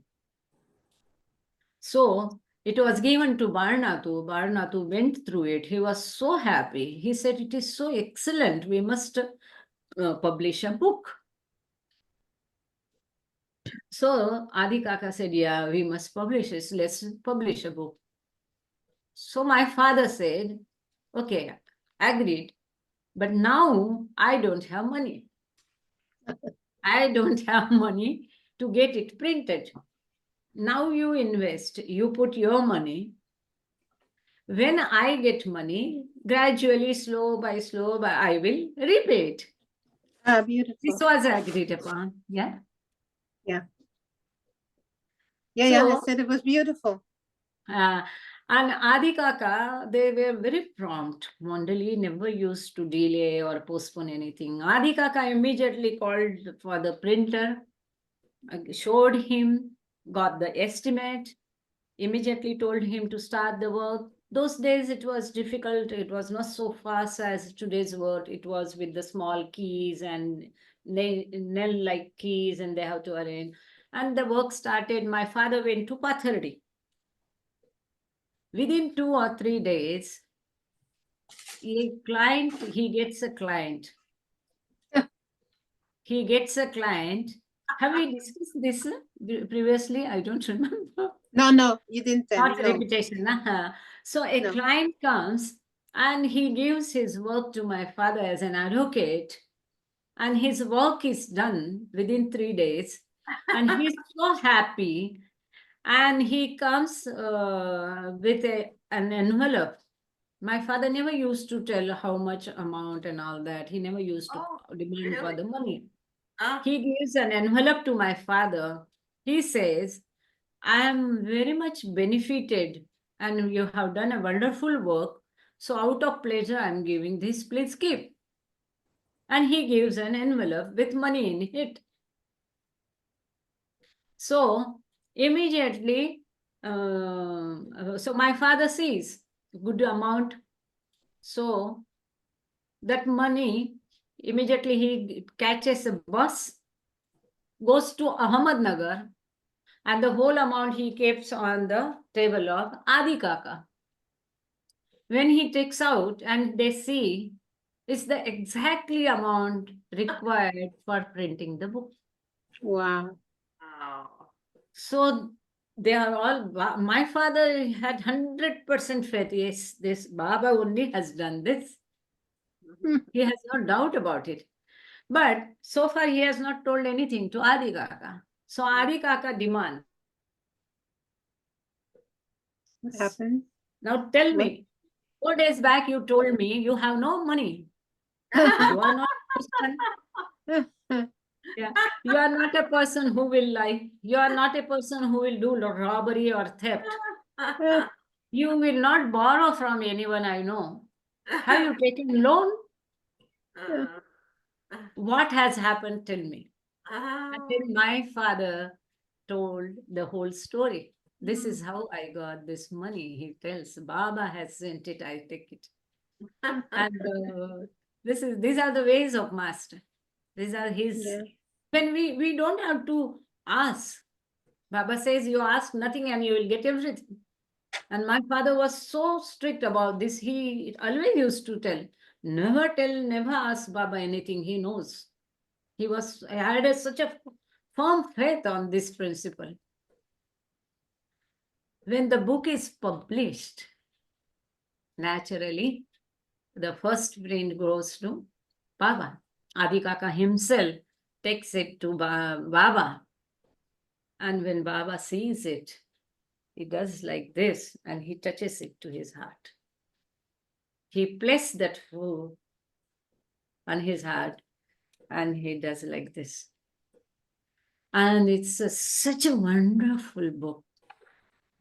So it was given to Barnatu. Barnatu went through it. He was so happy. He said, it is so excellent. We must publish a book. So Adi Kaka said, yeah, we must publish this. Let's publish a book. So my father said, okay, agreed. But now I don't have money. I don't have money to get it printed. Now you invest, you put your money. When I get money, gradually, slow by slow, I will repay it. Ah, beautiful. This was agreed upon. Yeah. Yeah. Yeah, I said it was beautiful. And Adi Kaka, they were very prompt. Mandali never used to delay or postpone anything. Adi Kaka immediately called for the printer, showed him, got the estimate, immediately told him to start the work. Those days it was difficult. It was not so fast as today's work. It was with the small keys and nail-like keys, and they have to arrange. And the work started. My father went to Pathardi. Within 2 or 3 days, he gets a client. He gets a client. Have we discussed this previously? I don't remember. No, you didn't tell Not me. No. reputation. So a client comes and he gives his work to my father as an advocate, and his work is done within 3 days, and he's so happy. And he comes with an envelope. My father never used to tell how much amount and all that. He never used to demand for the money. He gives an envelope to my father. He says, I am very much benefited and you have done a wonderful work. So out of pleasure, I am giving this, please keep. And he gives an envelope with money in it. So immediately, so my father sees good amount. So that money, immediately he catches a bus, goes to Ahmednagar, and the whole amount he keeps on the table of Adi Kaka. When he takes out and they see, it's the exactly amount required for printing the book. Wow. So they are all, my father had 100% faith. Yes, this Baba only has done this. He has no doubt about it. But so far he has not told anything to Adi Kaka. So Adi Kaka demands. What happened? Now tell me, 4 days back you told me you have no money. You are not a person. Yeah. You are not a person who will lie. You are not a person who will do robbery or theft. You will not borrow from anyone I know. Have you taken loan? What has happened? Tell me. And then my father told the whole story. This is how I got this money. He tells, Baba has sent it, I take it. And these are the ways of Master. These are his. Yeah. When we don't have to ask. Baba says, you ask nothing and you will get everything. And my father was so strict about this. He always used to tell, never ask Baba anything. He knows. I had such a firm faith on this principle. When the book is published, naturally, the first print goes to Baba. Adi Kaka himself takes it to Baba. And when Baba sees it, he does like this and he touches it to his heart. He placed that food on his heart and he does like this. And it's such a wonderful book.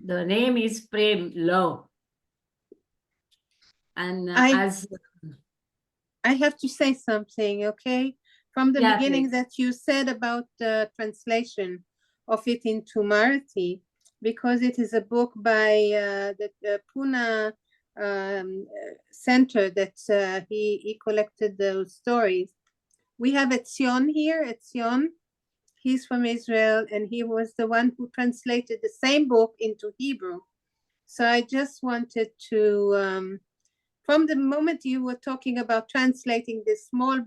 The name is Prem, love. And I have to say something, okay? From the beginning please. that you said about the translation of it into Marathi, because it is a book by the Pune center that he collected those stories. We have Etzion here, Etzion. He's from Israel, and he was the one who translated the same book into Hebrew. So I just wanted to, from the moment you were talking about translating this small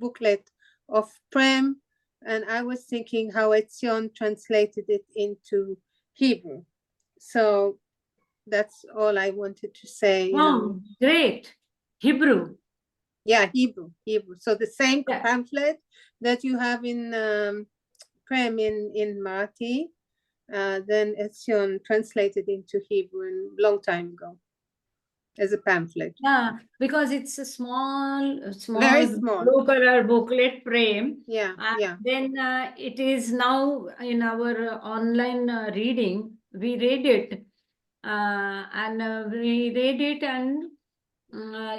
booklet of Prem, and I was thinking how Etzion translated it into Hebrew. So that's all I wanted to say. You know. Great. Hebrew. Yeah, Hebrew. So the same pamphlet that you have in Prem in Marathi, then Etzion translated into Hebrew a long time ago as a pamphlet. Yeah, because it's a small Very small blue color booklet frame. Yeah, yeah. Then it is now in our online reading. We read it, and we read it, and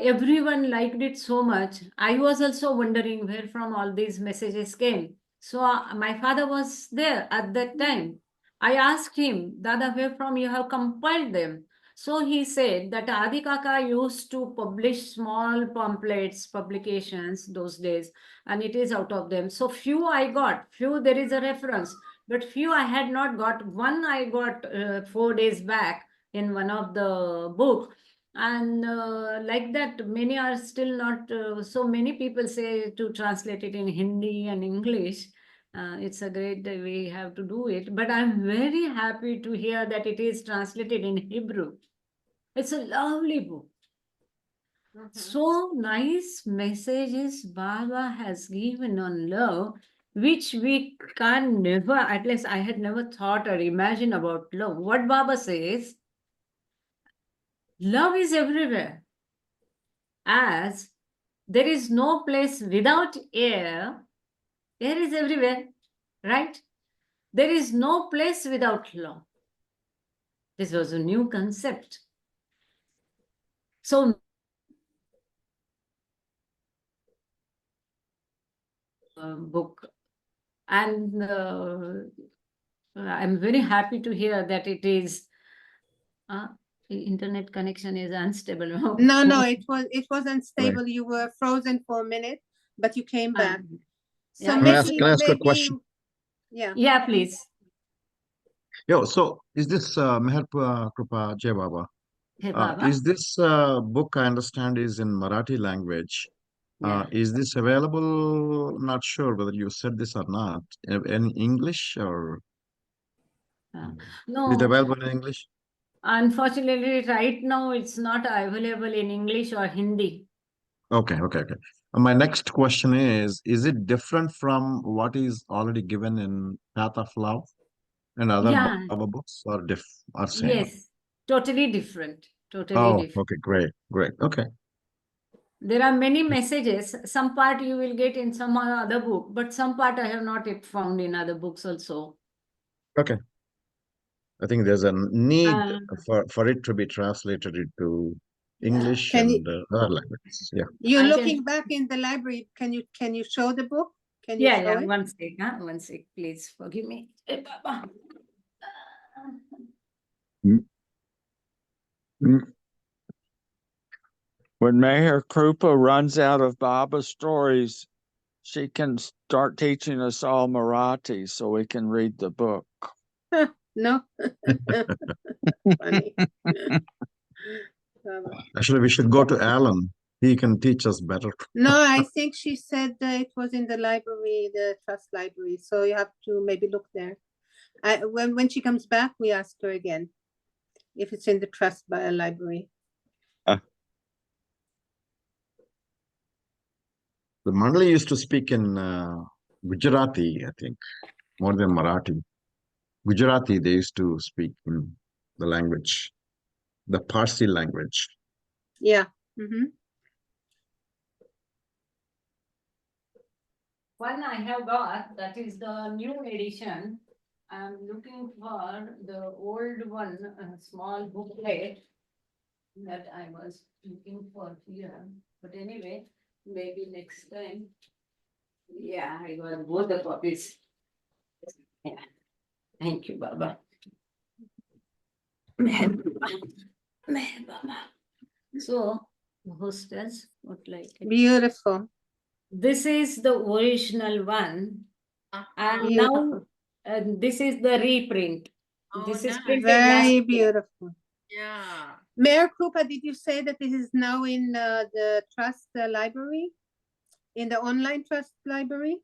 everyone liked it so much. I was also wondering where from all these messages came. So my father was there at that time. I asked him, Dada, where from you have compiled them? So he said that Adi Kaka used to publish small pamphlets, publications those days, and it is out of them. So few I got, few there is a reference, but few I had not got. One I got 4 days back in one of the book. And like that, many are still not, so many people say to translate it in Hindi and English. It's a great day we have to do it, but I'm very happy to hear that it is translated in Hebrew. It's a lovely book. So nice messages Baba has given on love, which we can never, at least I had never thought or imagined about love. What Baba says, love is everywhere. As there is no place without air, air is everywhere, right? There is no place without love. This was a new concept. So, book, and I'm very happy to hear that it is. The internet connection is unstable. No, it was unstable. Right. You were frozen for a minute, but you came back. So can I ask a question? Yeah, please. Yo, so is this Meherkrupa Palve Baba? Hey, Baba. Is this book, I understand, is in Marathi language? Is this available? Not sure whether you said this or not. In English or? No. Is it available in English? Unfortunately, right now it's not available in English or Hindi. Okay. My next question is it different from what is already given in Path of Love and other Baba books, or same? Yes, totally different. Totally different. Okay, great. Okay. There are many messages. Some part you will get in some other book, but some part I have not yet found in other books also. Okay. I think there's a need for it to be translated into English and other languages. Yeah. You're looking back in the library. Can you show the book? Can you show it? One sec, please forgive me. Hey, Baba. When Meherkrupa runs out of Baba stories, she can start teaching us all Marathi so we can read the book. No. Funny. Actually, we should go to Alan. He can teach us better. No, I think she said that it was in the library, the trust library. So you have to maybe look there. When she comes back, we ask her again if it's in the trust library. The Mandali used to speak in Gujarati, I think, more than Marathi. Gujarati, they used to speak in the language, the Parsi language. Yeah. One I have got, that is the new edition. I'm looking for the old one, a small booklet that I was looking for here. But anyway, maybe next time. Yeah, I got both the copies. Yeah. Thank you, Baba. Meherkrupa. Baba. So, the hostess would like it. Beautiful. This is the original one. And Beautiful. now this is the reprint. Oh, This is nice. printed Very last year. beautiful. Yeah. Meherkrupa, did you say that this is now in the trust library? In the online trust library?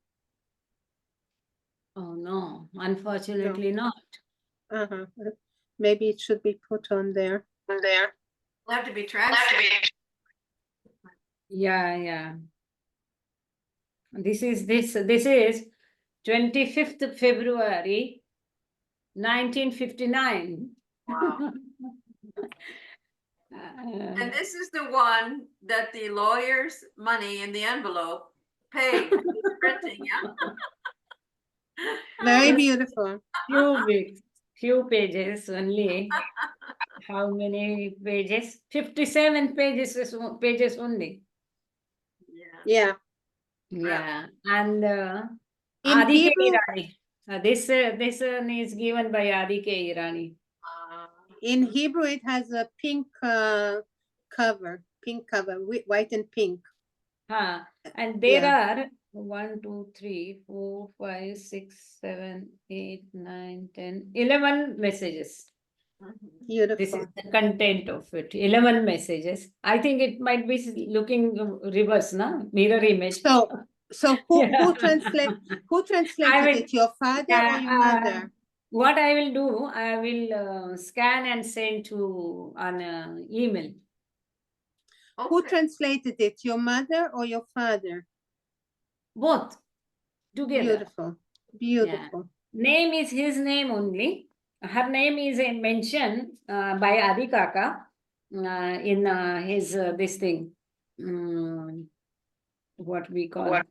Oh no, unfortunately not. Uh-huh. Maybe it should be put on there. It'll have to be translated. Yeah. This is 25th February 1959. Wow. And this is the one that the lawyer's money in the envelope paid for the printing, yeah? Very beautiful. Few pages only. How many pages? 57 pages only. Yeah. Yeah. And In Adi K. Hebrew, Irani. This one is given by Adi K. Irani. in Hebrew, it has a pink cover, white and pink. And there are 1, 2, 3, 4, 5, 6, 7, 8, 9, 10, 11 messages. Beautiful. This is the content of it. 11 messages. I think it might be looking reverse, na? Mirror image. So who translated it? Your father or your mother? What I will do, I will scan and send to an email. Okay. Who translated it? Your mother or your father? Both together. Beautiful. Name is his name only. Her name is mentioned by Adi Kaka in his this thing. What we call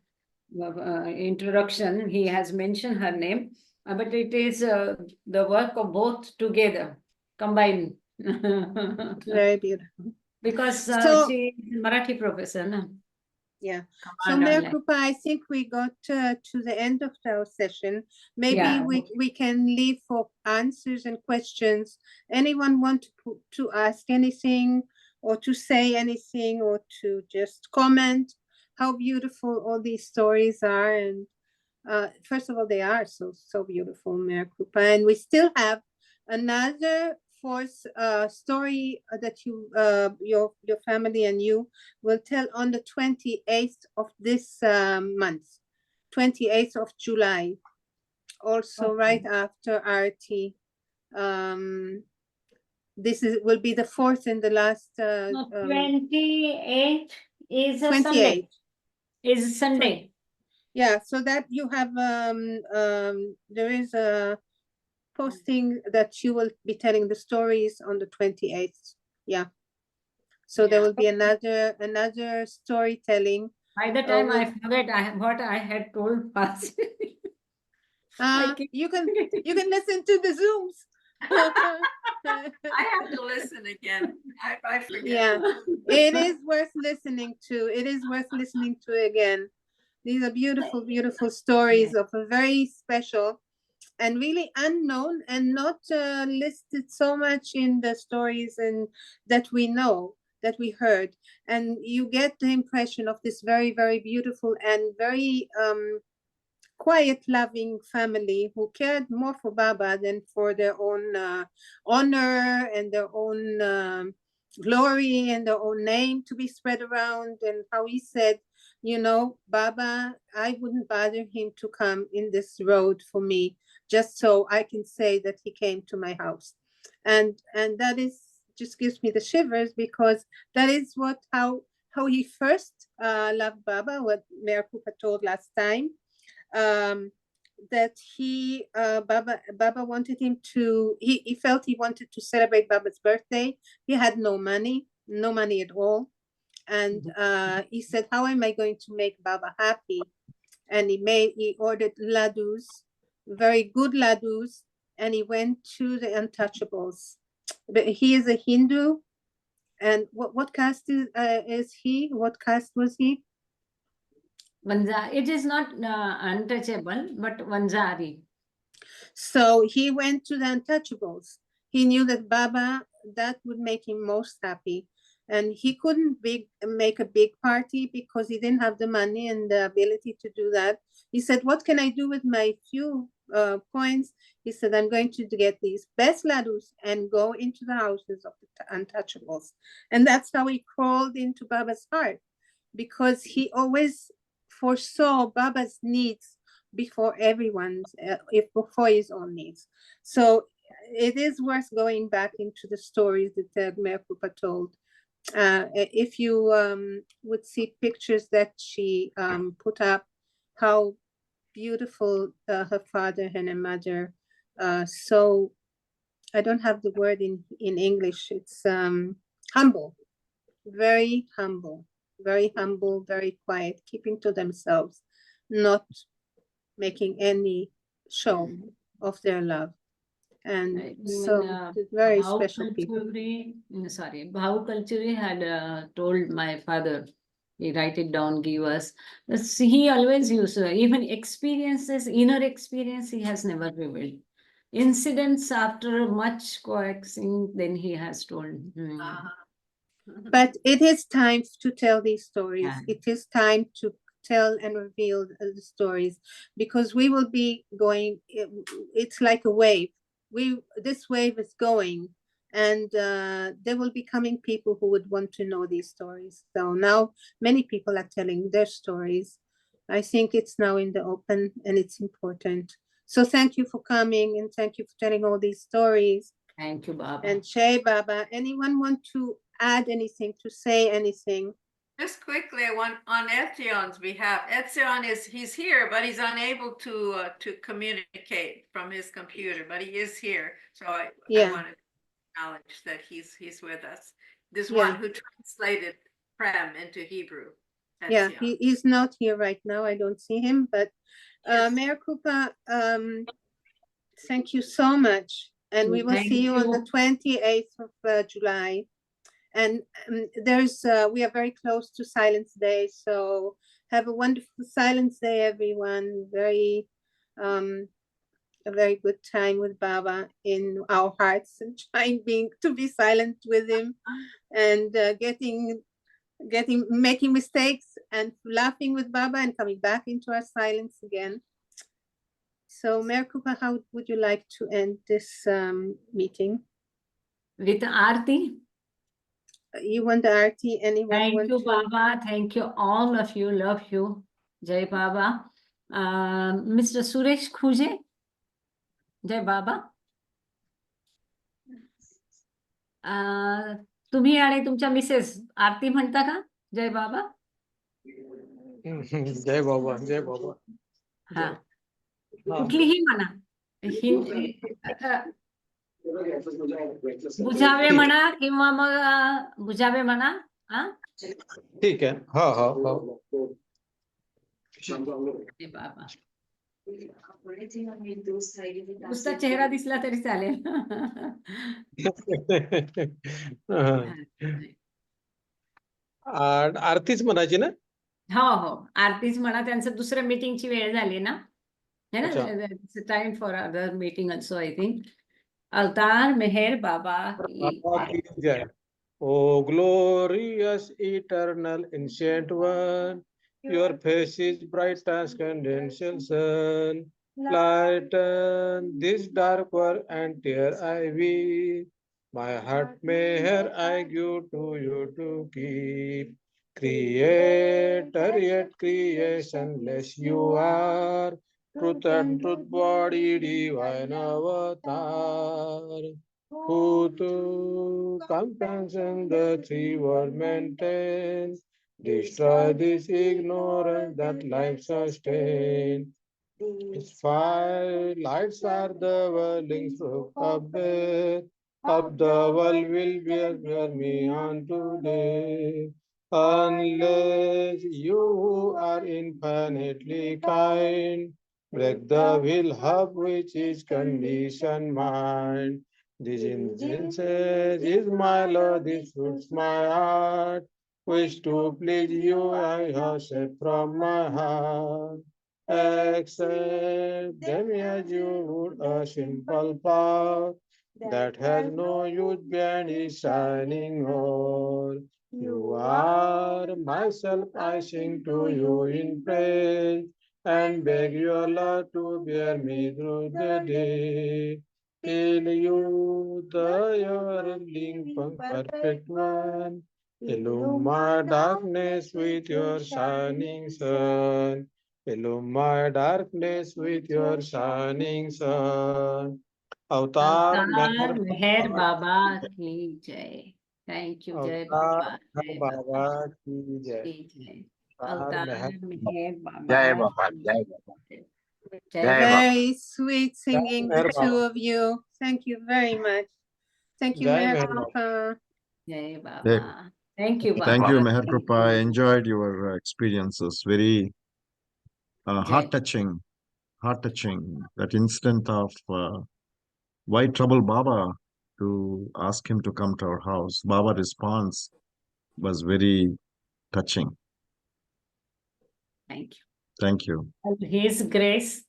introduction. He has mentioned her name, but it is the work of both together, combined. Very beautiful. Because she is a Marathi professor, no? Yeah. So Meherkrupa, I think we got to the end of our session. Maybe we can leave for answers and questions. Anyone want to ask anything or to say anything or to just comment how beautiful all these stories are? And first of all, they are so beautiful, Meherkrupa. And we still have another fourth story that your family and you will tell on the 28th of this month, 28th of July, also right after Arati. This will be the fourth and the last. 28 is a 28. Sunday. Is Sunday. Yeah, so that you have there is a posting that you will be telling the stories on the 28th. Yeah. So there will be another storytelling. By the time I forget what I had told us. You can listen to the Zooms. I have to listen again. I forget. Yeah, it is worth listening to. It is worth listening to again. These are beautiful, beautiful stories of a very special and really unknown and not listed so much in the stories and that we know, that we heard. And you get the impression of this very, very beautiful and very quiet, loving family who cared more for Baba than for their own honor and their own glory and their own name to be spread around. And how he said, you know, Baba, I wouldn't bother him to come in this road for me, just so I can say that he came to my house. And that is just gives me the shivers, because that is how he first loved Baba, what Meherkrupa told last time. That Baba wanted him to, he felt he wanted to celebrate Baba's birthday. He had no money at all. And he said, how am I going to make Baba happy? And he ordered ladus very good ladus, and he went to the untouchables. But he is a Hindu, and what caste is he? What caste was he? It is not untouchable, but Vanzari. So he went to the untouchables. He knew that Baba, that would make him most happy. And he couldn't make a big party because he didn't have the money and the ability to do that. He said, what can I do with my few coins? He said, I'm going to get these best ladus and go into the houses of the untouchables. And that's how he crawled into Baba's heart, because he always foresaw Baba's needs before everyone's, before his own needs. So it is worth going back into the stories that Meherkrupa told. If you would see pictures that she put up, how beautiful her father and her mother. So I don't have the word in English. It's humble, very humble, very quiet, keeping to themselves, not making any show of their love. And so very special people. Sorry, Bhav Kalchuri had told my father, he write it down, give us. He always used, even experiences, inner experience, he has never revealed. Incidents after much coaxing, then he has told. But it is time to tell these stories. Yeah. It is time to tell and reveal the stories, because we will be going, it's like a wave. This wave is going, and there will be coming people who would want to know these stories. So now many people are telling their stories. I think it's now in the open, and it's important. So thank you for coming, and thank you for telling all these stories. Thank you, Baba. And Shay, Baba, anyone want to add anything, to say anything? Just quickly, I want on Etsion's behalf. Etsion he's here, but he's unable to communicate from his computer, but he is here. So I want to acknowledge that he's with us. This one who translated Prem into Hebrew. Etsion. Yeah, he's not here right now. I don't see him, but Meherkrupa, thank you so much. And we will see you on the 28th of July. And we are very close to Silence Day. So have a wonderful Silence Day, everyone. A very good time with Baba in our hearts, and trying to be silent with him, and making mistakes and laughing with Baba and coming back into our silence again. So Meherkrupa, how would you like to end this meeting? With Aarti. You want the Aarti? Anyone? Thank you, Baba. Thank you, all of you. Love you. Jai Baba. Mr. Suresh Khuje. Jai Baba. तुम्ही आणि तुमच्या Mrs आरती म्हणता का? जय बाबा. जय बाबा, जय बाबा. हा, कुठलीही म्हणा. बुझावे म्हणा किंवा मग बुझावे म्हणा. ठीक आहे. हा हा हा. बाबा, नुसता चेहरा दिसला तरी चालेल. आरतीच म्हणायची ना? हो हो, आरतीच म्हणा. त्यांचं दुसऱ्या मीटिंगची वेळ झाली ना, है ना. Time for other meeting also, I think. अवतार मेहर बाबा की जय. O glorious eternal ancient one, your face is bright as condensed sun. Lighten this dark world and tear I weep. My heart meher I give to you to keep. Creator yet creationless you are. Truth and truth body divine avatar. Who to compassion the three world maintain. Destroy this ignorance that life sustain. Its fire lights are the whirling stroke of death. Of the world will bear me on today. Unless you are infinitely kind, Break the will hub which is conditioned mind. This incense is my Lord, this suits my heart. Wish to please you, I have set from my heart. Accept them as you would a simple path that has no use beyond is shining ore. You are myself, I sing to you in praise and beg your Lord to bear me through the day. Till you, the your link, perfect one, illume my darkness with your shining sun. Illume my darkness with your shining sun. Avatar Avatar Meher Meher Baba ki jai. Thank you, Jai Avatar Baba. Meher Jai Baba Baba ki jai. ki jai. Avatar Avatar Meher Meher Jai Baba Baba, ki Jai Baba, jai. Jai Jai Baba. Baba. Very sweet singing, the Meher two Baba. of you. Thank you very much. Thank you, Jai Meher Baba. Meherkrupa. Jai Hey, Baba. Thank you, thank Baba. you, Thank Meherkrupa. I you. enjoyed your experiences. Very Jai. heart-touching, heart-touching. That instant of why trouble Baba to ask him to come to our house. Baba response was very touching. Thank you. Thank you. And His grace,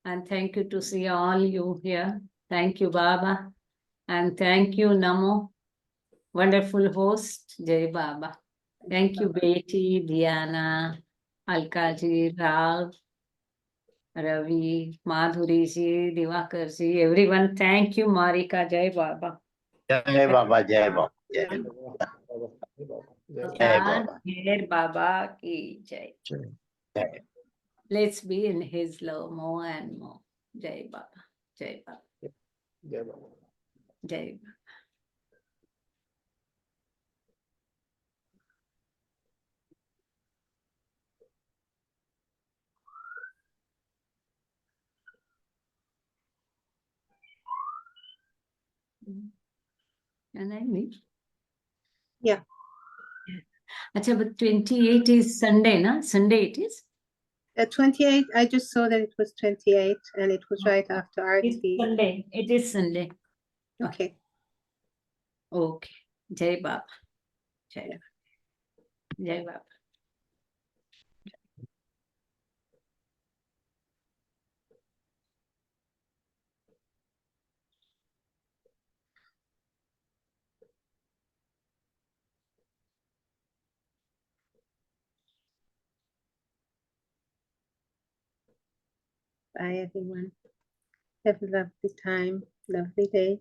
and thank you to see all you here. Thank you, Baba, and thank you, Namo, wonderful host, Jai Baba. Thank you, Beti, Diana, Alkaji, Ralph, Ravi, Madhuri ji, Divakar ji, everyone. Thank you, Marika, Jai Baba. Jai Baba, Jai Baba, Jai Baba. Jai Avatar Baba. Meher Baba ki Jai. Jai. Let's be in His love more and more. Jai Baba, Jai Baba, Jai Baba. Jai Baba. Can I meet? Yeah. Acha, but 28 is Sunday, na? Sunday it is? At 28, I just saw that it was 28 and it was right after It's Aarti. Sunday. It is Sunday. Okay. Okay. Jai Baba. Jai Baba. Jai Baba. Bye, everyone. Have a lovely time, lovely day.